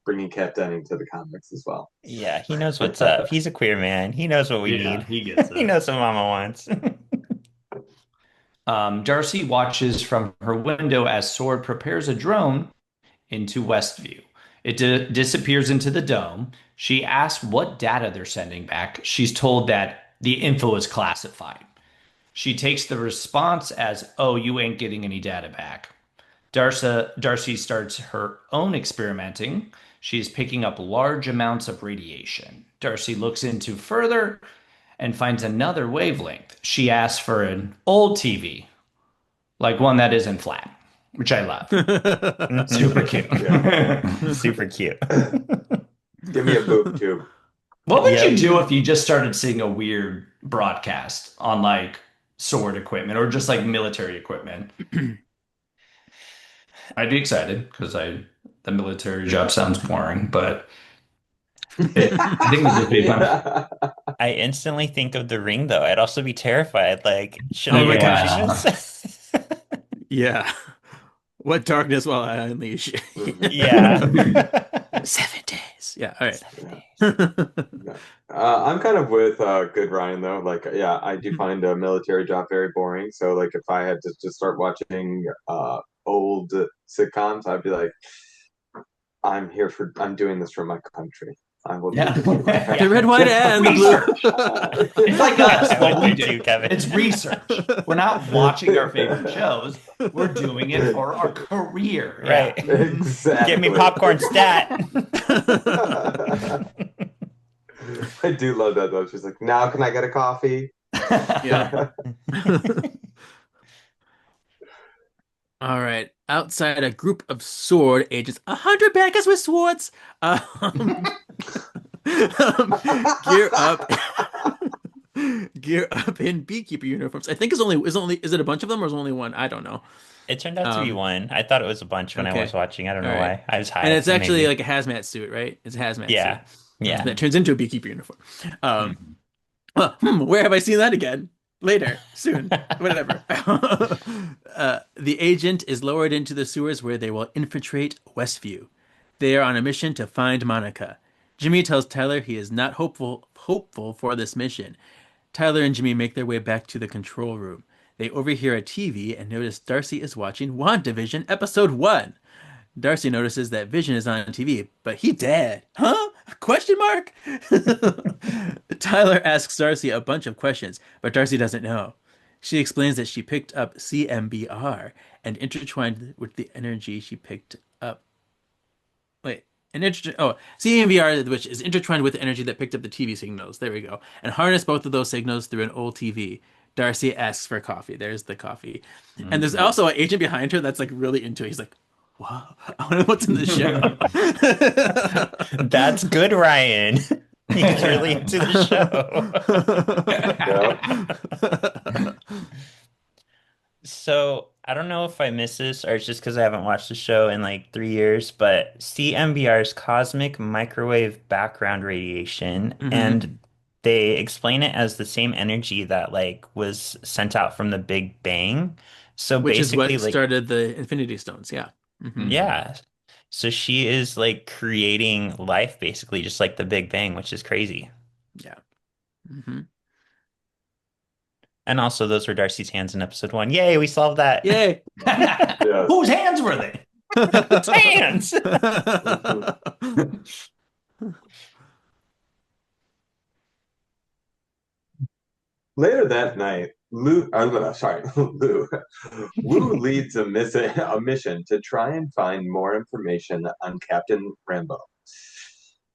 bringing Kat Denning to the comics as well. Yeah, he knows what's up. He's a queer man. He knows what we Yeah, need. he gets He it. knows what mama wants. Darcy watches from her window as Sword prepares a drone into Westview. It disappears into the dome. She asks what data they're sending back. She's told that the info is classified. She takes the response as, "Oh, you ain't getting any data back." Darcy starts her own experimenting. She's picking up large amounts of radiation. Darcy looks into further and finds another wavelength. She asks for an old TV, like one that isn't flat, which I love. Super cute. Super cute. Give me a boob tube. What would you Yep. do if you just started seeing a weird broadcast on like sword equipment or just like military equipment? I'd be excited because the military job sounds boring, but I think it would just be fun. I instantly think of The Ring, though. I'd also be terrified. Like, should I Oh my be watching gosh. Yeah. this? Yeah. What darkness will I unleash? Mhm. Yeah. 7 days. Yeah. All Yeah. right. Yeah. I'm kind of with Good Ryan though. Like, yeah, I do find a military job very boring. So, like, if I had to just start watching old sitcoms, I'd be like, I'm doing this for my country. I will do Yeah. this for my The red, country. white, and the blue. Research. It's like us, I what would we do do. too, Kevin. It's research. We're not watching our favorite shows. We're doing it for our career. Yeah. Right. Get me Exactly. popcorn stat. I do love that though. She's like, now can I get a coffee? Yeah. All right. Outside a group of sword agents, 100 bankers with swords. Um, gear up, gear up in beekeeper uniforms. I think is it a bunch of them or is it only one? I don't know. It turned out to be Um, one. I thought it was a bunch when I okay. was watching. I don't All know right. why. I was And high, it's so actually maybe. like a hazmat suit, right? It's a hazmat suit. Yeah. Yeah. That turns into a beekeeper uniform. Um, where have I seen that again? Later, soon, whatever. The agent is lowered into the sewers where they will infiltrate Westview. They are on a mission to find Monica. Jimmy tells Tyler he is not hopeful for this mission. Tyler and Jimmy make their way back to the control room. They overhear a TV and notice Darcy is watching WandaVision episode 1. Darcy notices that Vision is on TV, but he dead. Huh? Question mark? Tyler asks Darcy a bunch of questions, but Darcy doesn't know. She explains that she picked up CMBR and intertwined with the energy she picked up. Wait, CMBR, which is intertwined with the energy that picked up the TV signals. There we go. And harness both of those signals through an old TV. Darcy asks for coffee. There's the coffee. And there's Mhm. also an agent behind her that's like really into it. He's like, wow, I wonder what's in the show. That's good, Ryan. He's really into the show. So I don't know if I missed this or it's just because I haven't watched the show in like 3 years, but CMBR is cosmic microwave background radiation, hmm and they explain it as the same energy that like was sent out from the Big Bang. So Which is basically, what like, started the Infinity Stones. Yeah. yeah. So she is like creating life basically, just like the Big Bang, which is crazy. Yeah. hmm And also, those were Darcy's hands in episode 1. Yay, we solved that. Yay. Yes. Whose hands were they? It's hands. Later that night, Lou, Wu leads a mission to try and find more information on Captain Rambo.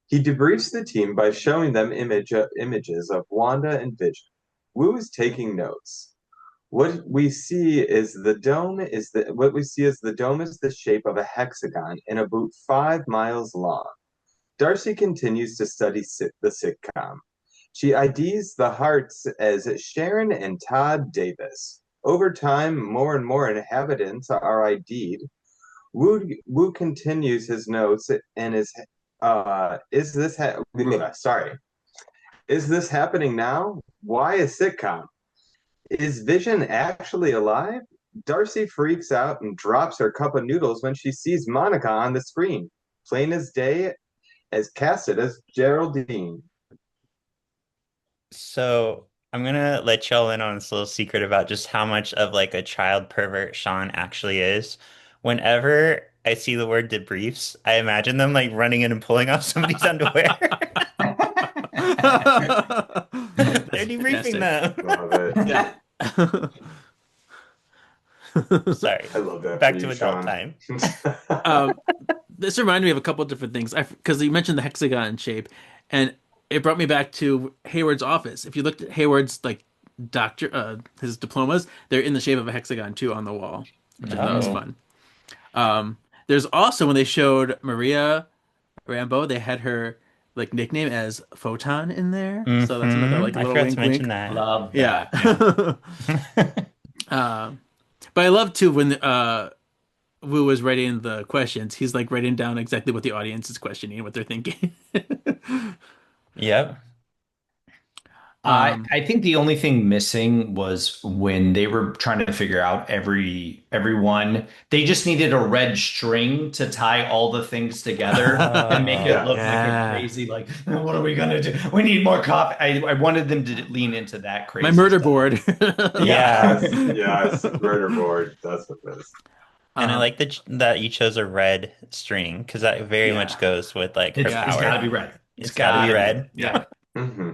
He debriefs the team by showing them images of Wanda and Vision. Wu is taking notes. What we see is the dome is the shape of a hexagon and about 5 miles long. Darcy continues to study the sitcom. She IDs the hearts as Sharon and Todd Davis. Over time, more and more inhabitants are ID'd. Wu continues his notes and sorry. Is this happening now? Why a sitcom? Is Vision actually alive? Darcy freaks out and drops her cup of noodles when she sees Monica on the screen, plain as day, as casted as Geraldine. So I'm gonna let y'all in on this little secret about just how much of like a child pervert Sean actually is. Whenever I see the word debriefs, I imagine them like running in and pulling off somebody's underwear. They're debriefing Fantastic. them. Love it. Yeah. Sorry. I love that. Back for to you, adult Sean. time. um, this reminded me of a couple of different things. Because you mentioned the hexagon shape, and it brought me back to Hayward's office. If you looked at Hayward's like his diplomas, they're in the shape of a hexagon too on the wall, which I thought was Oh. fun. There's also when they showed Maria Rambo, they had her like nickname as Photon in there. So that's another like I little forgot wink, to mention wink. that. Love Yeah. that. Yeah. But I love too when Wu was writing the questions, he's like writing down exactly what the audience is questioning, what they're thinking. Yep. I Um, I think the only thing missing was when they were trying to figure out everyone. They just needed a red string to tie all the things together and make it Oh, Yeah. look like a yeah. crazy, like, what are we gonna do? We need more coffee. I wanted them to lean into that My crazy murder stuff. board. Yeah. yeah. Yes, yes, murder board. That's what it is. And I Um, like that you chose a red string because that very much Yeah. goes with like her Yeah. It's got to power. be red. It's It's got to be got to be red. red. Yeah. Hmm.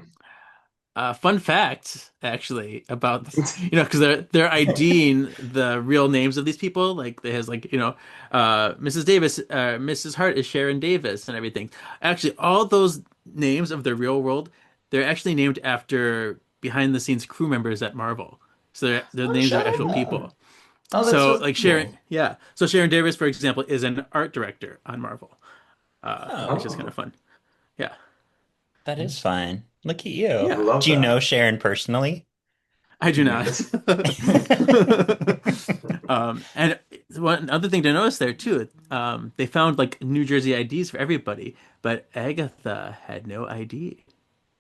Fun fact, actually, about because they're IDing the real names of these people. Like it has like Mrs. Davis, Mrs. Hart is Sharon Davis, and everything. Actually, all those names of the real world, they're actually named after behind the scenes crew members at Marvel. So their Oh, names are shut actual up. people. Oh, that's So so like Sharon, cool. yeah. So Sharon Davis, for example, is an art director on Marvel, Oh, which is kind Oh, of fun. Yeah, that is fun. Look at you. I yeah. love Do you know that. Sharon personally? I do not. Yes. And one other thing to notice there too, they found like New Jersey IDs for everybody, but Agatha had no ID.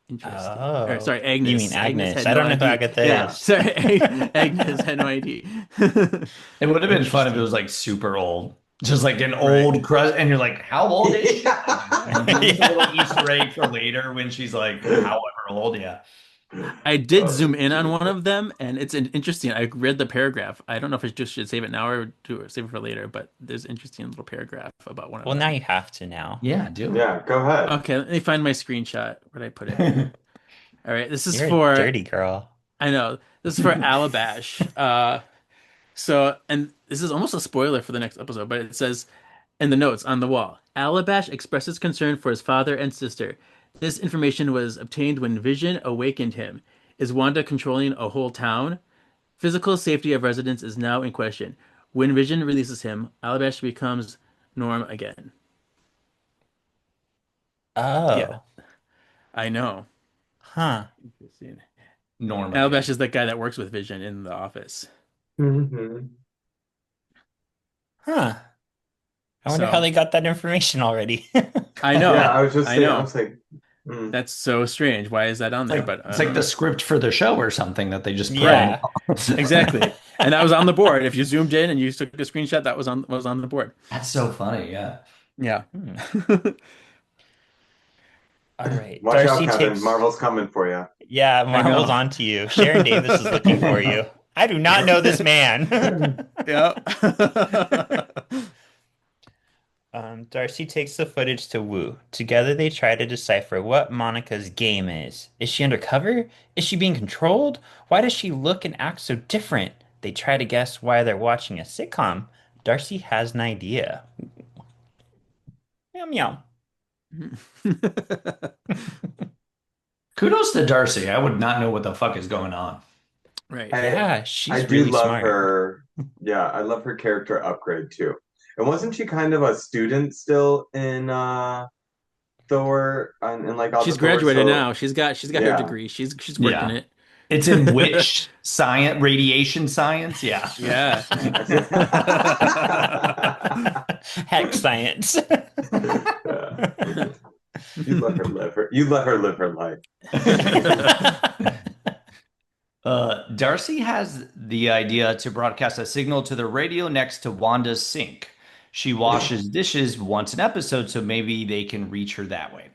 Interesting. Or Oh, sorry, you mean Agnes. Agnes Agnes? had I no don't know who ID. Agatha Yeah, is. sorry, Agnes had no ID. It would have been fun if it Interesting. was like super old. Just like an Right. old crust, and you're like, how old is she? Like, just a Yeah. little Easter egg for later when she's like, however old, yeah. I did Oh, zoom in on one Jesus. of them, and it's an interesting. I read the paragraph. I don't know if I just should save it now or save it for later, but there's an interesting little paragraph about one of Well, now them. you have to now. Yeah, do Yeah, go ahead. Okay, let me find my screenshot. Where did I put it? it. All right, this is You're a for, dirty girl. I know, this is for Alabash. And this is almost a spoiler for the next episode, but it says in the notes on the wall, Alabash expresses concern for his father and sister. This information was obtained when Vision awakened him. Is Wanda controlling a whole town? Physical safety of residents is now in question. When Vision releases him, Alabash becomes Norm again. Yeah, Oh, I know. huh. Interesting. Norm Alabash again. is the guy that works with Vision in the office. Hmm. Huh. I wonder how So they got that information already. I Yeah, know, I was just I saying, I know. was like, mm. That's so strange. Why is that on there? But I It's don't like the know. script for the show or something that they just put in. Yeah. Exactly. And that was on the board. If you zoomed in and you took a screenshot, that was on the board. That's so funny, yeah. Yeah. Hmm. All right. Watch out, Darcy Kevin. takes. Marvel's coming for you. Yeah, I Marvel's know. on to you. Sharon Davis is looking for you. I do not know this man. Yeah. Darcy takes the footage to Wu. Together, they try to decipher what Monica's game is. Is she undercover? Is she being controlled? Why does she look and act so different? They try to guess why they're watching a sitcom. Darcy has an idea. Meow meow. Kudos to Darcy. I would not know what the fuck is going on. Right. I Yeah, I she's do really love smart. her. Yeah, I love her character upgrade too. And wasn't she kind of a student still in Thor and like all the She's Thor? graduated So now. She's got her yeah. degree. She's working Yeah. it. It's in which science, radiation science? Yeah. Yeah. Hex science. You let her live her. You let her live her life. Darcy has the idea to broadcast a signal to the radio next to Wanda's sink. She washes dishes once an episode, so maybe they can reach her that way.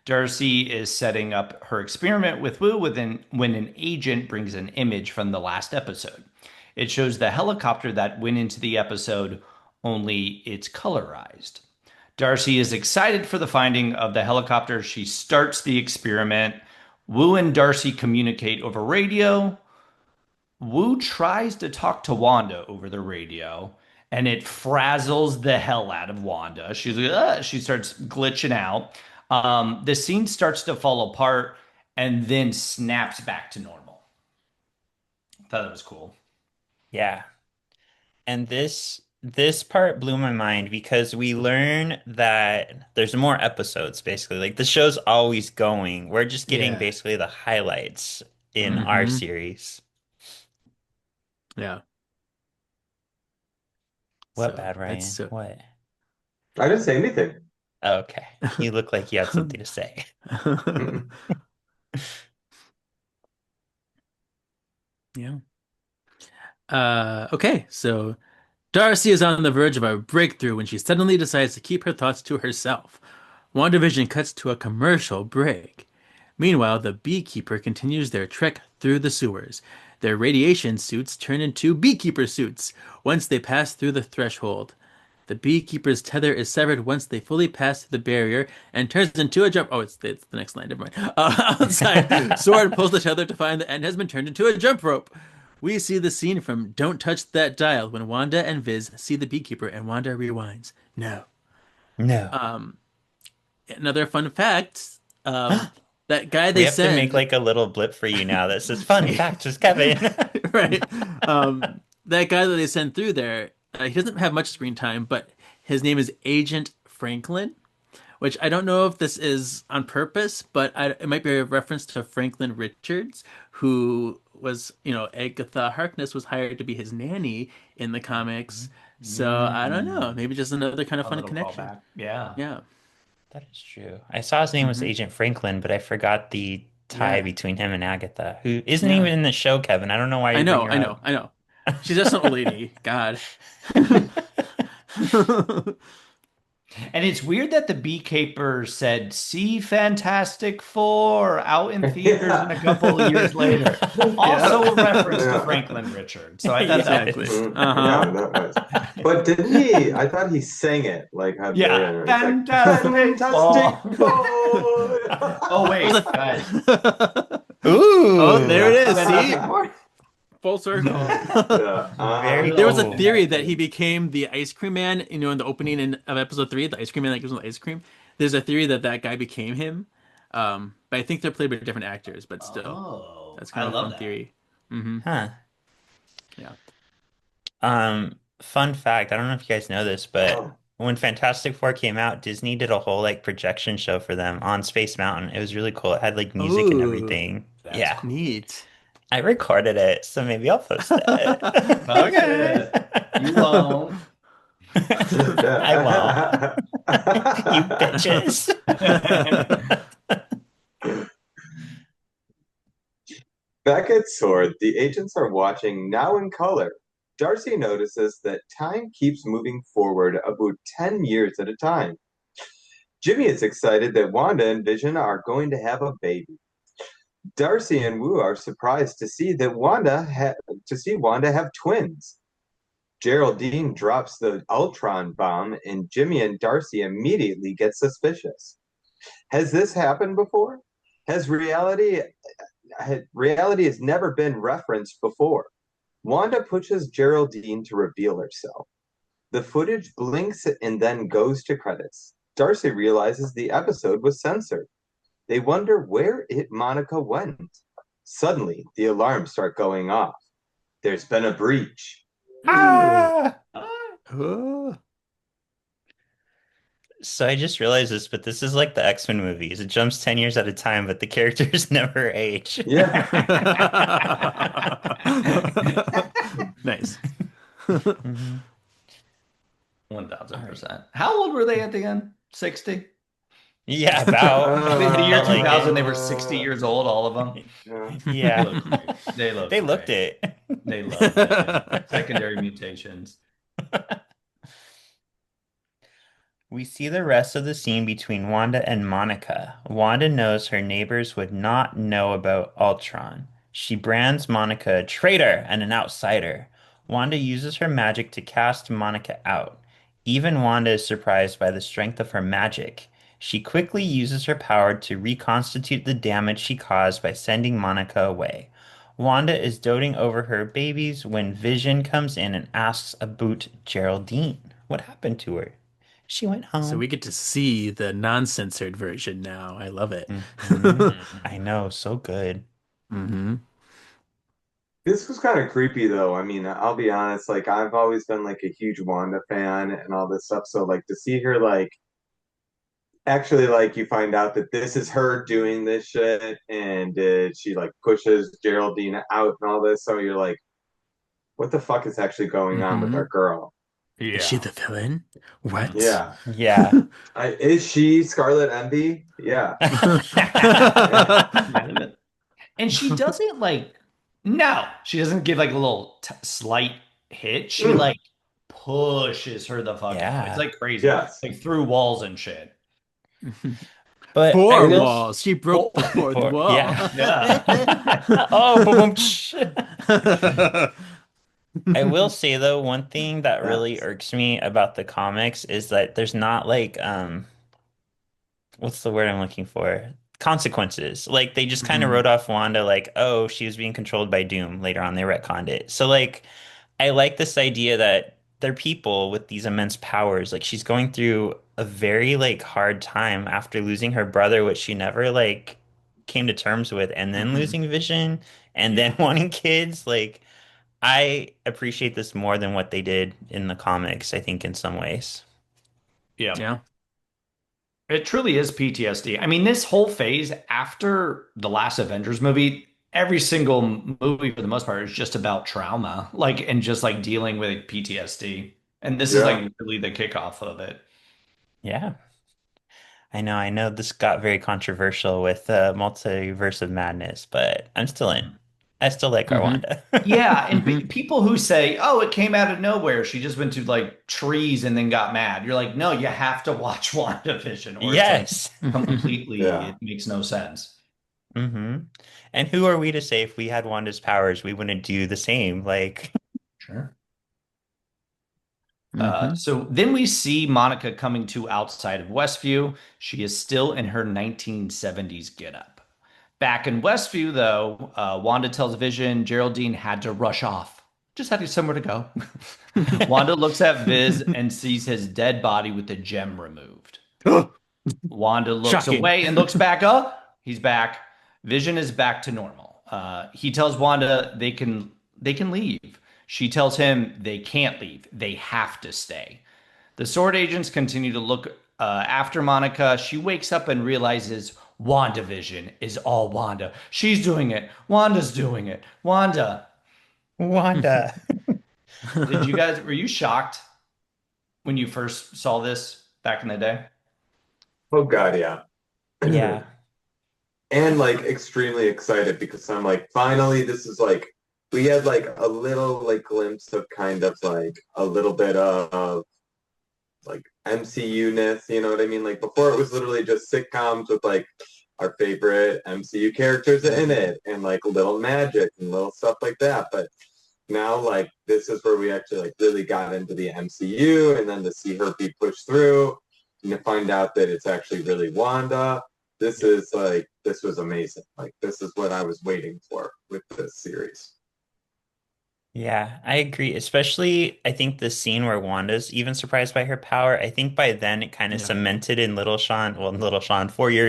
Darcy is setting up her experiment with Wu when an agent brings an image from the last episode. It shows the helicopter that went into the episode, only it's colorized. Darcy is excited for the finding of the helicopter. She starts the experiment. Wu and Darcy communicate over radio. Wu tries to talk to Wanda over the radio, and it frazzles the hell out of Wanda. She's like, "Ugh," she starts glitching out. The scene starts to fall apart and then snaps back to normal. Thought that was cool. Yeah. And this part blew my mind because we learn that there's more episodes basically. Like the show's always going. We're just getting Yeah. basically the highlights in our Hmm. series. Yeah. What So bad, it's Ryan? so. What? I didn't say anything. Okay. You look like you had something to say. Mm-mm. Yeah. Okay, so Darcy is on the verge of a breakthrough when she suddenly decides to keep her thoughts to herself. WandaVision cuts to a commercial break. Meanwhile, the beekeeper continues their trek through the sewers. Their radiation suits turn into beekeeper suits once they pass through the threshold. The beekeeper's tether is severed once they fully pass through the barrier and turns into a jump. Oh, it's the next line. Never mind. Outside, Sword pulls the tether to find the end has been turned into a jump rope. We see the scene from Don't Touch That Dial when Wanda and Viz see the beekeeper and Wanda rewinds. No. No. Um, Another fun fact. That guy We they have to make send, like a little blip for you now that says fun fact with Kevin. right? That guy that they send through there, he doesn't have much screen time, but his name is Agent Franklin, which I don't know if this is on purpose, but it might be a reference to Franklin Richards, who was, Agatha Harkness was hired to be his nanny in the comics. So I don't know, maybe just another kind of A fun little connection. callback. Yeah. Yeah. That is true. I saw his name was Hmm. Agent Franklin, but I forgot the tie Yeah. between him and Agatha, who isn't Yeah. even in the show, Kevin. I don't know why I you bring know, her I know, up. I know. She's just an old lady. God. And it's weird that the beekeeper said, "See Fantastic Four" out in theaters and a couple of years later. Yeah. Also a reference to Yeah. Franklin Richards. So I thought that Yes. Exactly. was, Yeah, Uh-huh. that was. But didn't he? I thought he sang it like at the very yeah, end. He's like, Fantastic "Fantastic Four. Four." Oh, It was wait, go ahead. a Oh, there Ooh, it Yeah. is. Fantastic See? Four. Full circle. Yeah. very There was a cool. theory that he became the ice cream man, in the opening of episode 3, the ice cream man that gives him the ice cream. There's a theory that that guy became him. But I think they're played by different actors, but still, Oh, that's I kind of a love fun that. theory. Hmm. Huh. Yeah. Fun fact, I don't know if you guys know this, but Oh, when Fantastic Four came out, Disney did a whole like projection show for them on Space Mountain. It was really cool. It had like music and Ooh, everything. That's Yeah. cool. neat. I recorded it, so maybe I'll post it. Post it. You won't. I won't. yeah. You bitches. Back at Sword, the agents are watching now in color. Darcy notices that time keeps moving forward about 10 years at a time. Jimmy is excited that Wanda and Vision are going to have a baby. Darcy and Wu are surprised to see Wanda have twins. Geraldine drops the Ultron bomb, and Jimmy and Darcy immediately get suspicious. Has this happened before? Has reality has never been referenced before? Wanda pushes Geraldine to reveal herself. The footage blinks and then goes to credits. Darcy realizes the episode was censored. They wonder where Monica went. Suddenly, the alarms start going off. There's been a breach. Ah! Oh. So I just realized this, but this is like the X-Men movies. It jumps 10 years at a time, but the characters never age. Yeah. Nice. Mhm. 1000%. How old were they at the end? 60? Yeah, about. The year Felt like 2000, they it. were 60 years old, all of them. Yeah. They Yeah, look great. They look they looked great. it. They look it. Secondary mutations. We see the rest of the scene between Wanda and Monica. Wanda knows her neighbors would not know about Ultron. She brands Monica a traitor and an outsider. Wanda uses her magic to cast Monica out. Even Wanda is surprised by the strength of her magic. She quickly uses her power to reconstitute the damage she caused by sending Monica away. Wanda is doting over her babies when Vision comes in and asks about Geraldine. What happened to her? She went So home. we get to see the non-censored version now. I love it. I know, so good. Hmm. This was kind of creepy though. I mean, I'll be honest, like I've always been like a huge Wanda fan and all this stuff. So like to see her like actually like you find out that this is her doing this shit and she like pushes Geraldine out and all this. So you're like, what the fuck is actually going on with Hmm. our girl? Is she Yeah. the villain? What? Yeah. Yeah. Is she Scarlet Envy? Yeah. And she doesn't like, no, she doesn't give like a little slight hit. She Mm, like pushes her the fuck out. It's Yeah. like crazy, yes. like through walls and shit. But I Four will. walls. She broke the fourth wall. Yeah. Yeah. Oh, boom, boom, tsh. I will say though, one thing that really Yes. irks me about the comics is that there's not like what's the word I'm looking for? Consequences. Like they just kind of Mhm. wrote off Wanda like, oh, she was being controlled by Doom. Later on they retconned it. So like I like this idea that they're people with these immense powers. Like she's going through a very like hard time after losing her brother, which she never like came to terms with, and then Mhm. losing Vision and then Yeah. wanting kids. Like I appreciate this more than what they did in the comics, I think in some ways. Yeah. Yeah. It truly is PTSD. I mean, this whole phase after the last Avengers movie, every single movie for the most part is just about trauma, like, and just like dealing with PTSD. And this is Yeah. like really the kickoff of it. Yeah. I know this got very controversial with Multiverse of Madness, but I'm still in. I still like our Mhm. Wanda. Yeah, and Mhm. people who say, "Oh, it came out of nowhere. She just went to like trees and then got mad." You're like, "No, you have to watch WandaVision or it's like Yes. completely Yeah. it makes no sense." hmm And who are we to say if we had Wanda's powers, we wouldn't do the same? Like, Sure. Mhm. So then we see Monica coming to outside of Westview. She is still in her 1970s getup. Back in Westview, though, Wanda tells Vision Geraldine had to rush off. Just had somewhere to go. Wanda looks at Viz and sees his dead body with the gem removed. Wanda looks Shocking. away and looks back up. He's back. Vision is back to normal. He tells Wanda they can leave. She tells him they can't leave. They have to stay. The sword agents continue to look after Monica. She wakes up and realizes WandaVision is all Wanda. She's doing it. Wanda's doing it. Wanda. Wanda. Did you guys were you shocked when you first saw this back in the day? Oh God, yeah. Yeah. And like extremely excited because I'm like, finally, this is like we had like a little like glimpse of kind of like a little bit of like MCU-ness, you know what I mean? Like before it was literally just sitcoms with like our favorite MCU characters in it and like little magic and little stuff like that. But now like this is where we actually like really got into the MCU and then to see her be pushed through and to find out that it's actually really Wanda. This is like this was amazing. Like this is what I was waiting for with this series. Yeah, I agree. Especially, I think the scene where Wanda's even surprised by her power. I think by then it kind of Yeah. cemented in Little Sean. Well, Little Sean, Oh. 4 year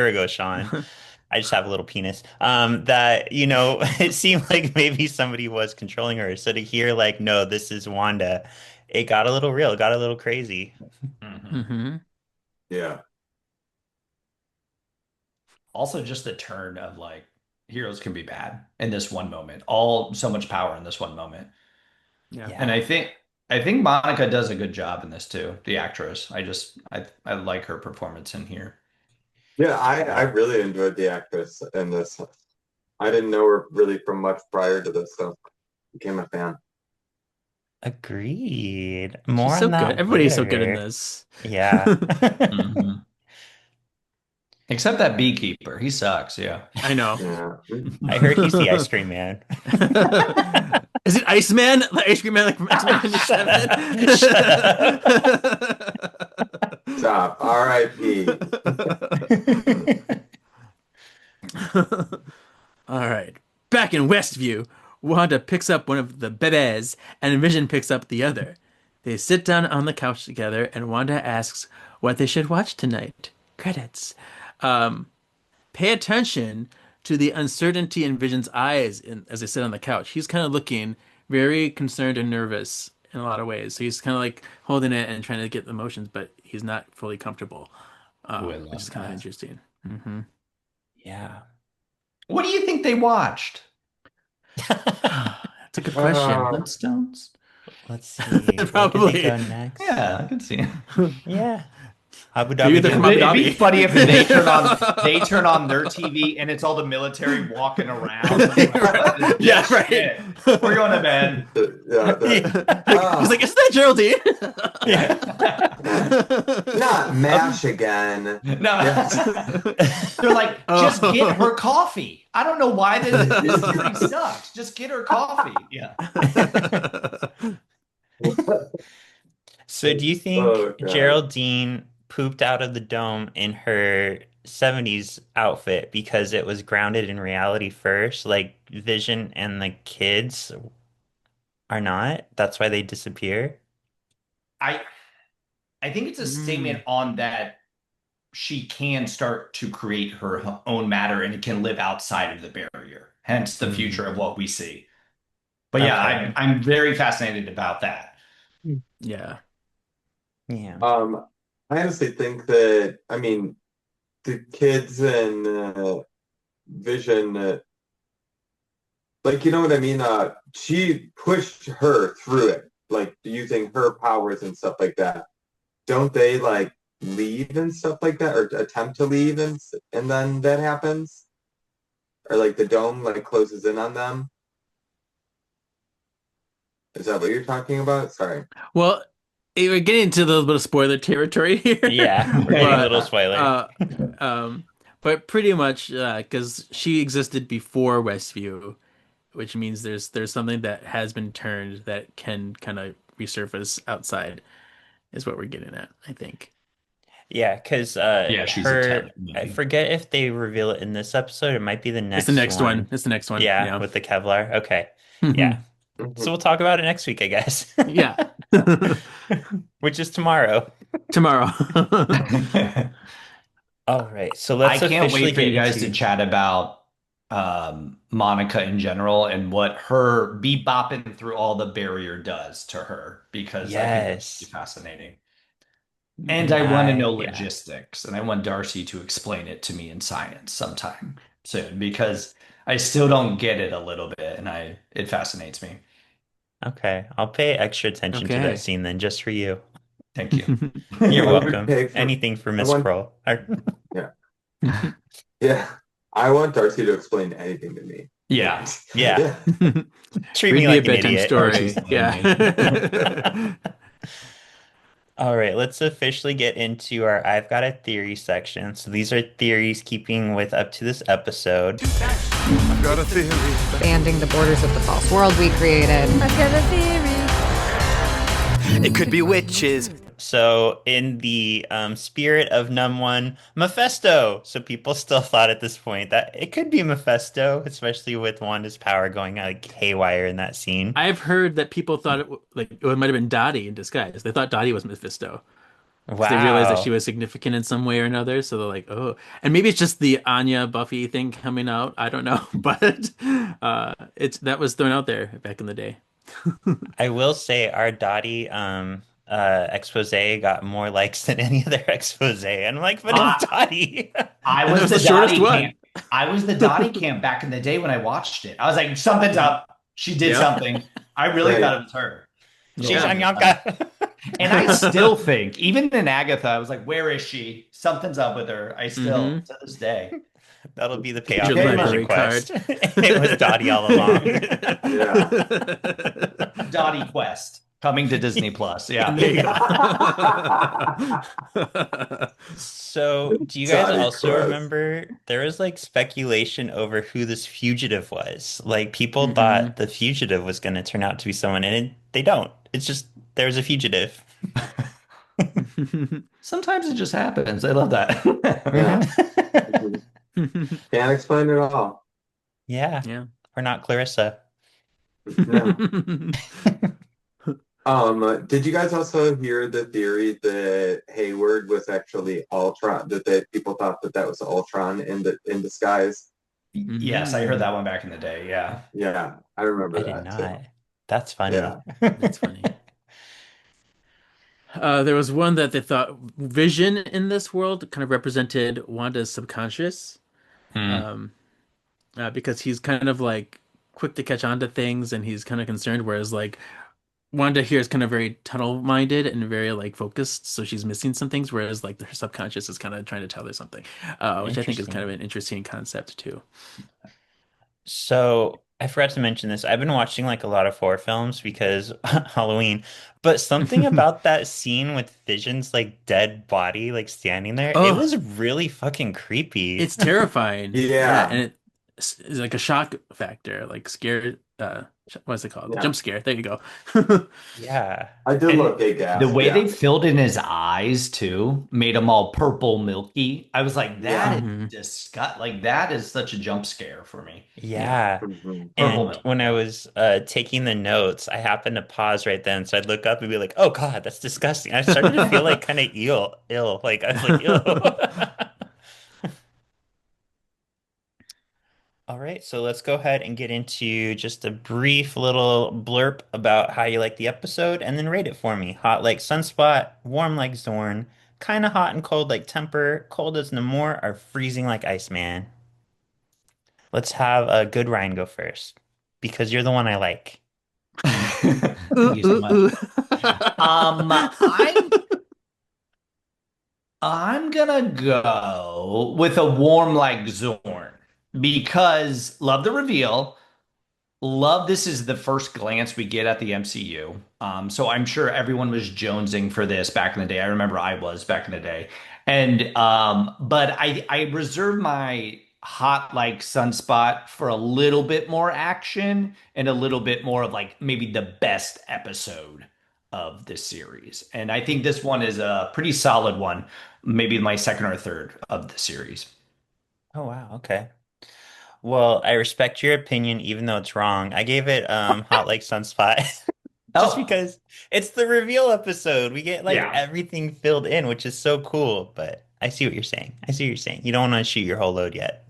ago, Sean. I just have a little penis. That it seemed like maybe somebody was controlling her. So to hear like, no, this is Wanda, it got a little real, got a little crazy. Mhm. Mhm. Yeah. Also, just the turn of like heroes can be bad in this one moment. All so much power in this one moment. Yeah. And Yeah, I think Monica does a good job in this too, the actress. I like her performance in here. Yeah, I yeah, really enjoyed the actress in this. I didn't know her really from much prior to this, so became a fan. agreed. She's More so on good. that Everybody's so good in later. this. Yeah. Mhm. Except that beekeeper, he sucks. Yeah. I know. Yeah. I heard he's the ice cream man. Is it Iceman? The ice cream man like from X-Men Shut 97? up. Shut Stop. R.I.P. All right. Back in Westview, Wanda picks up one of the bebés and Vision picks up the other. They sit down on the couch together and Wanda asks what they should watch tonight. Credits. Um, Pay attention to the uncertainty in Vision's eyes as they sit on the couch. He's kind of looking very concerned and nervous in a lot of ways. So he's kind of like holding it and trying to get the emotions, but he's not fully comfortable, Ooh, I which is love kind of that. interesting. Hmm. Yeah. What do you think they watched? That's a good question. Uh, Flintstones? Let's see. Where could they Probably. go next? Yeah, I can see. Yeah. Abu Maybe Dhabi. they're from Jeddah. Abu It'd be Dhabi. funny if they turn on their TV and it's all the military walking around. Like, Yeah, right. shit. We're going to bed. He's like, isn't that Geraldine? Not MASH again. No, they're like, just get her coffee. I don't know why this thing sucks. Just get her coffee. Yeah. So do you think Oh, God. Geraldine pooped out of the dome in her 70s outfit because it was grounded in reality first? Like Vision and the kids are not? That's why they disappear? I think it's a statement on that she can start to create her own matter and it can live outside of the barrier. Hence the future of what we see. But yeah, Okay. I'm very fascinated about that. Yeah. Yeah. I honestly think that, I mean, the kids and Vision, like, you know what I mean? She pushed her through it, like using her powers and stuff like that. Don't they like leave and stuff like that, or attempt to leave, and then that happens, or like the dome like closes in on them? Is that what you're talking about? Sorry. Well, we're getting into a little bit of spoiler territory here. Yeah, we're getting a little spoiler. But pretty much, because she existed before Westview, which means there's something that has been turned that can kind of resurface outside, is what we're getting at, I think. Yeah, because she's a her, tenant, I maybe. forget if they reveal it in this episode. It might be the next It's the next one. one. It's the next one. Yeah, with the Kevlar. Okay. Mhm. Yeah. So we'll talk about it next week, I guess. Yeah. Which is tomorrow. Tomorrow. All right. So I let's can't officially wait for get you guys into... to chat about Monica in general and what her bebopping through all the barrier does to her, because I think it's Yes. fascinating. And I want to know yeah. logistics, and I want Darcy to explain it to me in science sometime soon, because I still don't get it a little bit, and it fascinates me. Okay. I'll pay extra attention to Okay. that scene then, just for you. Thank you. You're I would welcome. pay for- Anything for I Miss want- Krull. Yeah, I want Darcy to explain anything to me. Yeah. Yeah. Treat Read me me like a an bedtime idiot. story. Darcy's Yeah. All right, let's officially get into our I've Got a Theory section. So these are theories keeping with up to this episode. I've got a theory. Expanding the borders of the false world we created. I've got a theory. It could be witches. So in the spirit of Num 1, Mephisto. So people still thought at this point that it could be Mephisto, especially with Wanda's power going like haywire in that scene. I've heard that people thought it might have been Dottie in disguise. They thought Dottie was Mephisto. Wow. They realized that she was significant in some way or another, so they're like, oh. And maybe it's just the Anya Buffy thing coming out. I don't know, but that was thrown out there back in the day. I will say our Dottie expose got more likes than any other expose. And I'm like, but it's Dottie. I And was it was the the shortest Dottie one. camp. I was the Dottie camp back in the day when I watched it. I was like, something's up. She did Yeah. something. I really Right. thought it was her. She's Yeah. Anyanka. And I still think, even in Agatha, I was like, where is she? Something's up with her. I still, to this day. That'll be the payoff Your for library Vision Quest. It was Dottie all along. Yeah. Dottie Quest coming to Disney Plus. Yeah. There you go. So, do you guys Dottie also Quest. remember there was like speculation over who this fugitive was? Like people Mhm. thought the fugitive was going to turn out to be someone, and they don't. It's just there's a fugitive. Sometimes it just happens. I love that. Can't explain it all. Yeah, Yeah. we're not Clarissa. No. Did you guys also hear the theory that Hayward was actually Ultron? That people thought that was Ultron in disguise. Yes, I heard that one back in the day. Yeah. Yeah, I remember I that did too. not. That's funny. Yeah. That's funny. There was one that they thought Vision in this world kind of represented Wanda's subconscious, because he's kind of like quick to catch on to things and he's kind of concerned, whereas like Wanda here is kind of very tunnel-minded and very like focused, so she's missing some things, whereas like her subconscious is kind of trying to tell her something, which I think is kind Interesting. of an interesting concept too. So I forgot to mention this. I've been watching like a lot of horror films because Halloween, but something about that scene with Vision's like dead body like standing there, it Oh, was really fucking creepy. it's terrifying. Yeah, Yeah. and it's like a shock factor, like scare. What's it called? Yeah. Jump scare. There you go. Yeah. I did And look a the gasp. way Yeah. they filled in his eyes too made them all purple milky. I was like, that Yeah. is Mhm. disgust like that is such a jump scare for me. Yeah. Yeah. Mhm. Purple And milk. when I was taking the notes, I happened to pause right then. So I'd look up and be like, oh God, that's disgusting. I started to feel like kind of ill. Like I was like, ew. All right, so let's go ahead and get into just a brief little blurb about how you like the episode and then rate it for me. Hot like Sunspot, warm like Zorn, kind of hot and cold like Temper, cold as Namor, or freezing like Iceman. Let's have a good Ryan go first because you're the one I like. Thank Ooh, you so ooh, much. ooh. Um, I'm I'm gonna go with a warm like Zorn because love the reveal. Love this is the first glance we get at the MCU. So I'm sure everyone was jonesing for this back in the day. I remember I was back in the day. And but I reserve my hot like Sunspot for a little bit more action and a little bit more of like maybe the best episode of this series. And I think this one is a pretty solid one, maybe my second or third of the series. Oh wow, okay. Well, I respect your opinion even though it's wrong. I gave it Hot Like Sunspot just Oh, because it's the reveal episode. We get like yeah. everything filled in, which is so cool, but I see what you're saying. I see what you're saying. You don't want to shoot your whole load yet.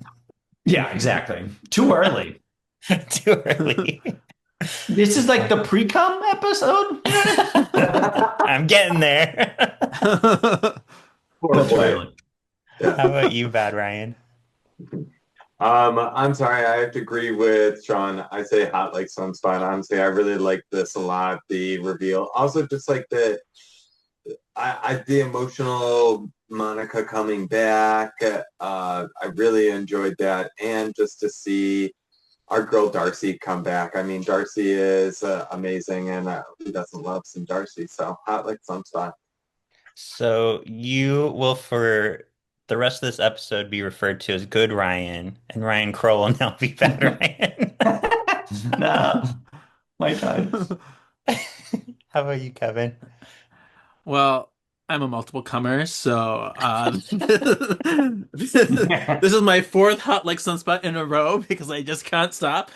Yeah, exactly. Too early. Too early. This is like the pre-com episode? I'm getting there. Poor Too boy. early. How about you, Bad Ryan? I'm sorry, I have to agree with Sean. I say hot like sunspot. Honestly, I really like this a lot. The reveal, also just like the emotional Monica coming back. I really enjoyed that, and just to see our girl Darcy come back. I mean, Darcy is amazing, and who doesn't love some Darcy? So hot like sunspot. So you will, for the rest of this episode, be referred to as Good Ryan, and Ryan Krull will now be Bad Ryan. No, my time. How about you, Kevin? Well, I'm a multiple comer, so this is my fourth hot like sunspot in a row because I just can't stop.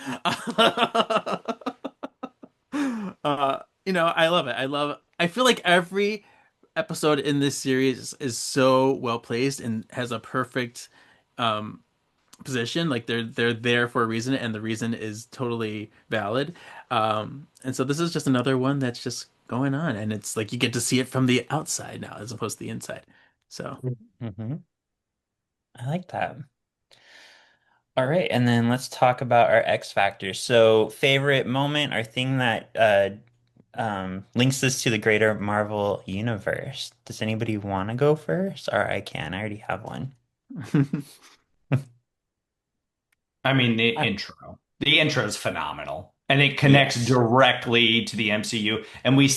I love it. I feel like every episode in this series is so well placed and has a perfect um position. Like they're there for a reason, and the reason is totally valid. And so this is just another one that's just going on, and it's like you get to see it from the outside now as opposed to the inside. So Hmm. I like that. All right, and then let's talk about our X factors. So, favorite moment or thing that links us to the greater Marvel universe. Does anybody want to go first? Or I can. I already have one. I mean, the Ah, intro. The intro is phenomenal. And it connects yes. directly to the MCU. And we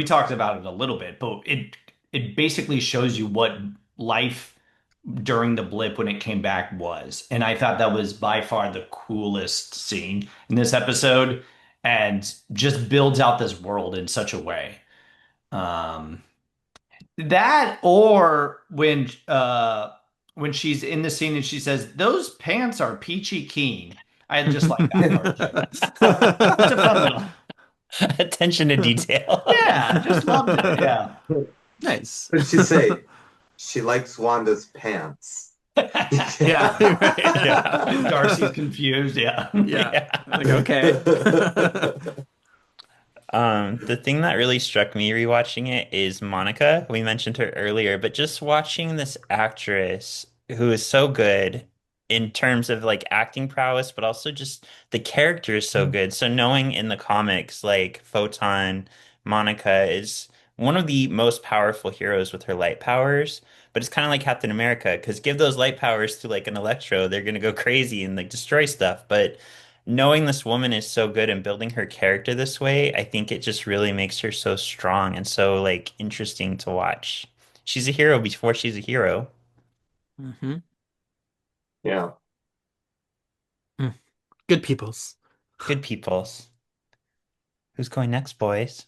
talked about it a little bit, but it basically shows you what life during the blip when it came back was. And I thought that was by far the coolest scene in this episode and just builds out this world in such a way. Um, that or when she's in the scene and she says, "Those pants are peachy keen." I just like that part too. It's a fun little. Attention to detail. Yeah, just loved it. Yeah. Nice. What did she say? She likes Wanda's pants. Yeah, right. Yeah. Darcy's confused. Yeah. Yeah. Yeah. Like, okay. The thing that really struck me rewatching it is Monica. We mentioned her earlier, but just watching this actress who is so good in terms of like acting prowess, but also just the character is so good. So knowing in the comics, like Photon, Monica is one of the most powerful heroes with her light powers, but it's kind of like Captain America, because give those light powers to like an Electro, they're gonna go crazy and like destroy stuff. But knowing this woman is so good and building her character this way, I think it just really makes her so strong and so like interesting to watch. She's a hero before she's a hero. Hmm. Yeah. Good peoples. Good peoples. Who's going next, boys?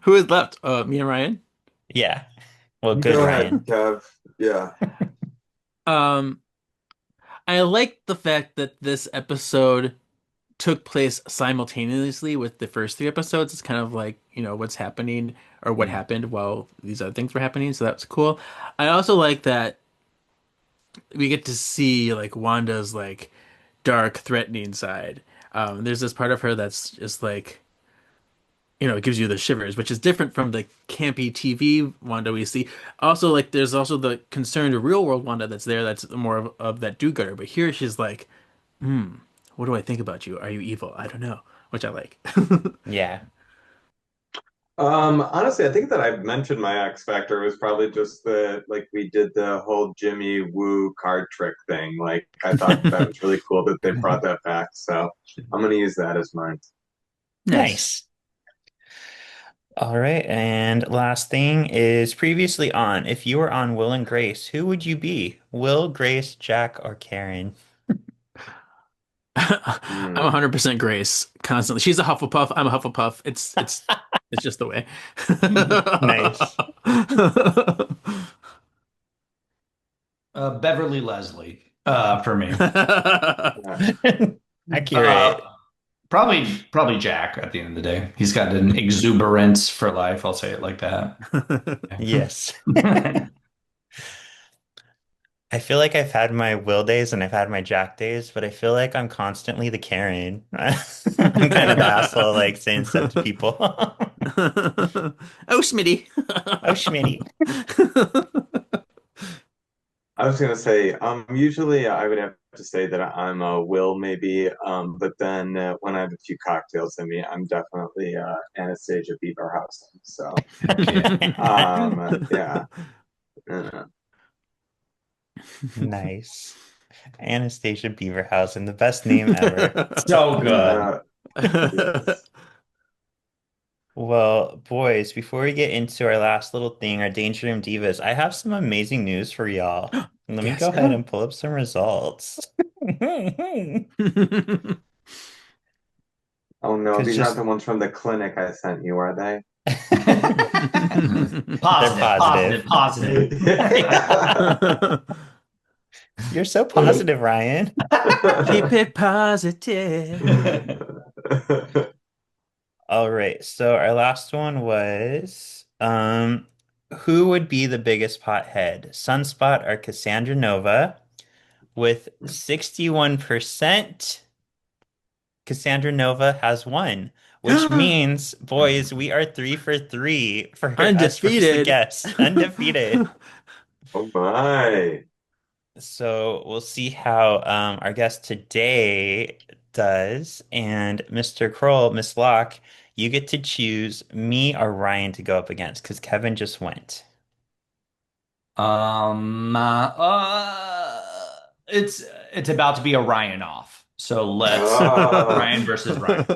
Who is left? Me and Ryan. Yeah. Well, You good, go ahead, Ryan. Kev. Yeah. Um, I like the fact that this episode took place simultaneously with the first three episodes. It's kind of like, what's happening or what happened while these other things were happening. So that's cool. I also like that we get to see like Wanda's like dark, threatening side. There's this part of her that's just like, it gives you the shivers, which is different from the campy TV Wanda we see. Also, like, there's also the concerned real world Wanda that's there, that's more of that do-gooder. But here she's like, what do I think about you? Are you evil? I don't know, which I like. Yeah. Honestly, I think that I mentioned my X Factor was probably just the like we did the whole Jimmy Woo card trick thing. Like I thought that was really cool that they brought that back. So I'm gonna use that as mine. Nice. Nice. All right. And last thing is previously on. If you were on Will and Grace, who would you be? Will, Grace, Jack, or Karen? I'm Hmm. 100% Grace constantly. She's a Hufflepuff. I'm a Hufflepuff. It's just the way. Nice. Beverly Leslie, for me. Yeah. Accurate. Probably Jack at the end of the day. He's got an exuberance for life. I'll say it like that. Yes. I feel like I've had my Will days and I've had my Jack days, but I feel like I'm constantly the Karen. I'm kind of the asshole, like saying stuff to people. Oh, Smitty. Oh, Schmitty. I was gonna say, usually I would have to say that I'm a Will maybe, but then when I have a few cocktails in me, I'm definitely Anastasia Beaverhouse. So, yeah. Uh, Nice. Anastasia Beaverhausen, the best name ever. So good. yes. Well, boys, before we get into our last little thing, our Danger Room Divas, I have some amazing news for y'all. Let me Yes. go ahead and pull up some results. Oh no, 'Cause these aren't just the ones from the clinic I sent you, are they? Positive, positive. positive. You're so positive, Ryan. Keep it positive. All right, so our last one was who would be the biggest pothead? Sunspot or Cassandra Nova? With 61%, Cassandra Nova has won, which means, boys, we are 3 for 3 for us versus the Undefeated. guest. Undefeated. Oh my. So we'll see how our guest today does. And Mr. Krull, Miss Locke, you get to choose me or Ryan to go up against because Kevin just went. Um, uh, uh, it's it's about to be a Ryan off. So let's Oh. Ryan versus Ryan.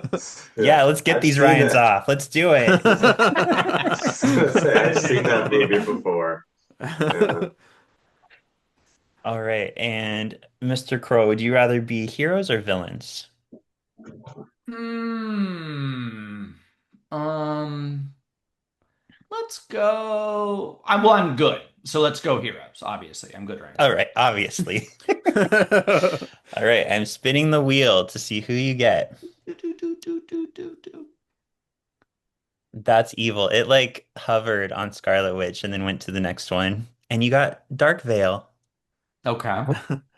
Yeah, let's get I've these seen Ryans it. off. Let's do it. I was gonna say, I've seen that movie before. Yeah. All right. And Mr. Crow, would you rather be heroes or villains? Hmm. Um, let's go. I'm good. So let's go heroes. Obviously, I'm good right All right, obviously. All right, I'm spinning the wheel to see who you get. now. That's evil. It like hovered on Scarlet Witch and then went to the next one. And you got Dark Veil. Okay.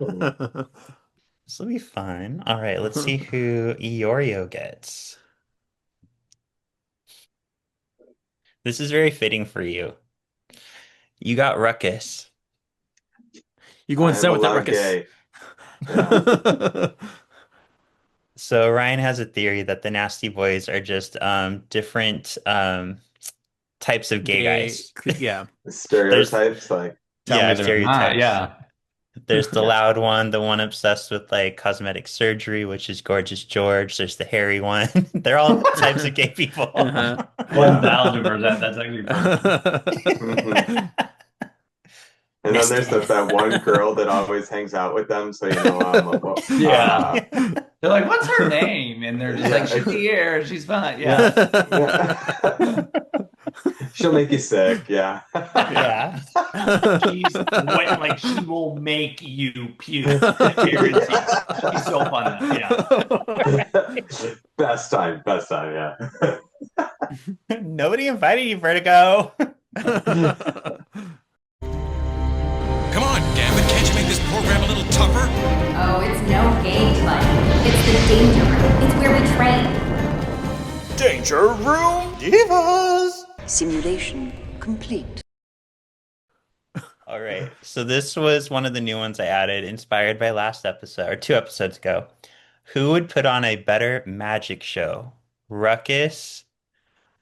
This will be fun. All right, let's see who Iorio gets. This is very fitting for you. You got Ruckus. You go I instead am with that allowed ruckus. gay. Yeah. So Ryan has a theory that the Nasty Boys are just different types of gay Gay, guys. yeah. There's Stereotypes, like, Tell yeah, me they're not. stereotypes. Yeah. There's the Yeah. loud one, the one obsessed with like cosmetic surgery, which is Gorgeous George. There's the hairy one. They're all types of gay people. Uh-huh. 1000%. That's actually perfect. mhm. And then there's Nasty. that one girl that always hangs out with them, so well, Yeah. They're like, what's her name? And they're just Yeah. like, she's here. She's fine. Yeah. yeah. She'll make you sick, yeah. Yeah. Like she will make you puke. Guaranteed. She's so fun. Yeah. Best time, yeah. Nobody invited you, Vertigo. Come on, Gambit, can't you make this program a little tougher? Oh, it's no game play. It's the danger room. It's where we train. Danger Room Divas! Simulation complete. All right. So this was one of the new ones I added, inspired by last episode or 2 episodes ago. Who would put on a better magic show? Ruckus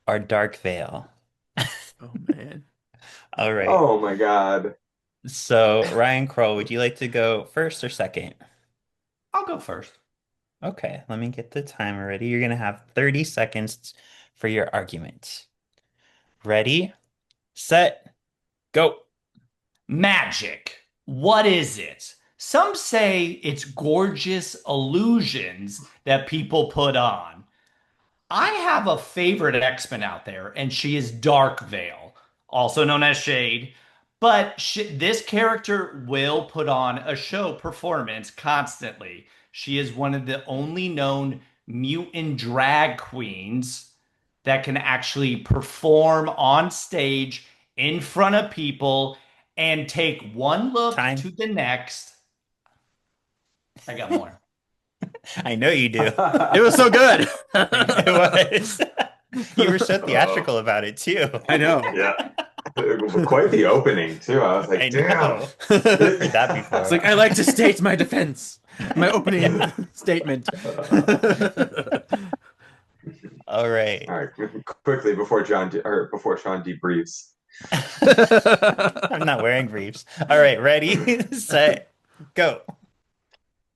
or Dark Veil? Oh man. All right. Oh my God. So Ryan Krull, would you like to go first or second? I'll go first. Okay, let me get the timer ready. You're gonna have 30 seconds for your argument. Ready, set, go. Magic. What is it? Some say it's gorgeous illusions that people put on. I have a favorite X-Men out there, and she is Dark Veil, also known as Shade. But this character will put on a show performance constantly. She is one of the only known mutant drag queens that can actually perform on stage in front of people and take one look Time. to the next. I got more. I know you do. It was so good. It was. You were so theatrical about it too. I know. Yeah. Quite the opening, too. I was like, I damn. know. Heard that before. It's like I like to state my defense. My opening statement. All right. All right, quickly before Sean debriefs. I'm not wearing briefs. All right, ready, set, go.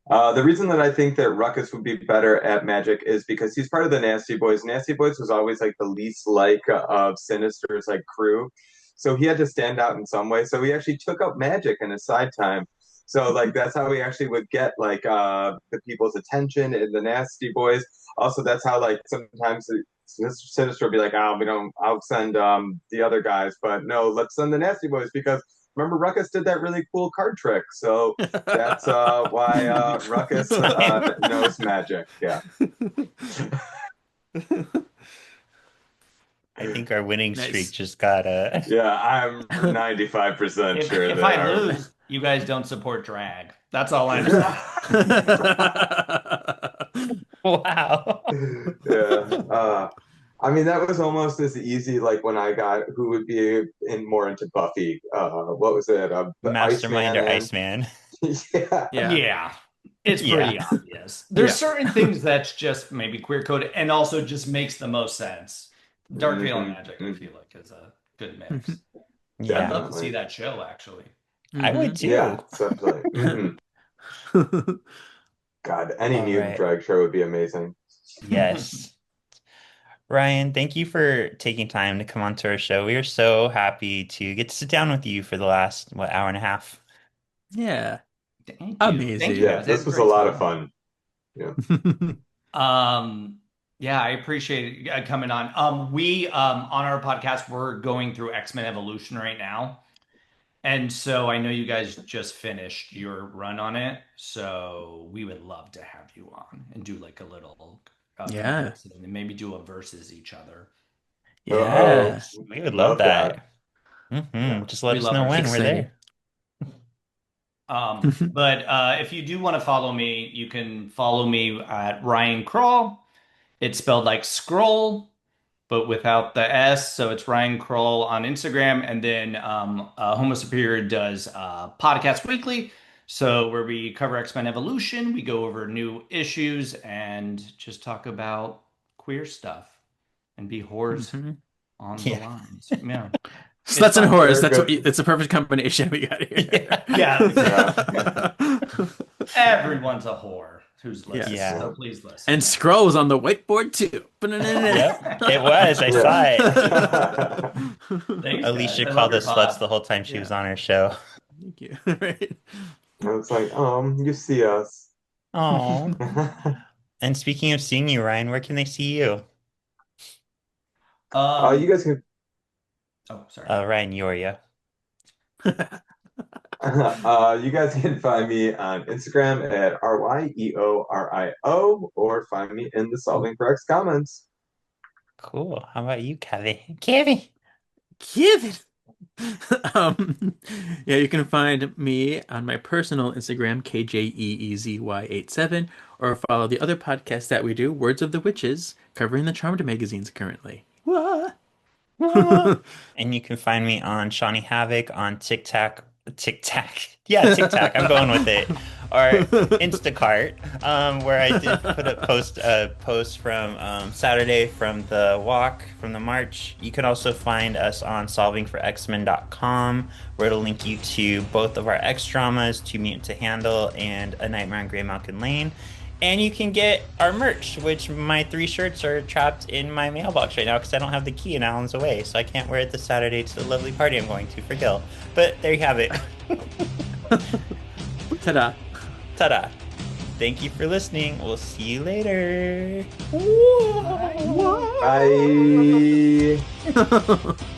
The reason that I think that Ruckus would be better at magic is because he's part of the Nasty Boys. Nasty Boys was always like the least like of Sinister's like crew, so he had to stand out in some way. So he actually took up magic in his side time. So like that's how he actually would get like the people's attention in the Nasty Boys. Also, that's how like sometimes Sinister would be like, "Oh, we don't. I'll send the other guys, but no, let's send the Nasty Boys because." Remember, Ruckus did that really cool card trick, so that's why Ruckus knows magic. Yeah. I think our winning Nice. streak just got a. Yeah, I'm 95% sure If that I our- lose, you guys don't support drag. That's all I'm saying. Wow. Yeah. I mean, that was almost as easy, like when I got who would be more into Buffy. What was it? Mastermind or Iceman. Iceman. Yeah. Yeah. It's Yeah. pretty obvious. There's Yeah. certain things that's just maybe queer coded and also just makes the most sense. Dark Veil and Magic, I feel like, is a good mix. I'd Yeah, love to see that show, actually. I would too. Yeah, definitely. God, any All mutant right. drag show would be amazing. Yes. Ryan, thank you for taking time to come onto our show. We are so happy to get to sit down with you for the last, hour and a half. Yeah. Thank you. Amazing. Thank you, Yeah, guys. this It's was a great lot of time. fun. Yeah, I appreciate it coming on. We on our podcast, we're going through X-Men Evolution right now. And so I know you guys just finished your run on it. So we would love to have you on and do like a little Yeah. comparison and maybe do a versus each other. Yeah. We would love that. Yeah. Just let We us love know our when we're exciting. there. But if you do want to follow me, you can follow me at Ryan Krull. It's spelled like scroll. but without the S. So it's Ryan Krull on Instagram. And then Homo Superior does Podcast Weekly. So where we cover X-Men Evolution, we go over new issues and just talk about queer stuff and be whores on the lines. Yeah. Sluts and whores. They're good. It's a perfect combination we got here. Yeah. Everyone's a whore who's listening. Yeah. So please listen. And scrolls on the whiteboard too. Yep, it was. I saw it. Thanks, Alicia guys. I called love us your sluts pod. the whole time she was on her show. Thank you. Right. And it's like, you see us. Oh. And speaking of seeing you, Ryan, where can they see you? You guys can Oh, sorry. Ryan Yoria. you guys can find me on Instagram at RYEORIO or find me in the Solving for X comments. Cool. How about you, Kevin? Give it. Yeah, you can find me on my personal Instagram, KJEEZY87, or follow the other podcasts that we do, Words of the Witches, covering the Charmed magazines currently. Wah! And you can find me on Shawnee Havoc on TikTok. Yeah, TikTok. I'm going with it. Or Instacart, where I did put a post from Saturday from the walk, from the march. You can also find us on solvingforxmen.com, where it'll link you to both of our X dramas, Too Mutant to Handle and A Nightmare on Graymalkin Lane. And you can get our merch, which my 3 shirts are trapped in my mailbox right now because I don't have the key and Alan's away, so I can't wear it this Saturday to the lovely party I'm going to for Gil. But there you have it. Ta-da. Ta-da. Thank you for listening. We'll see you later. Bye.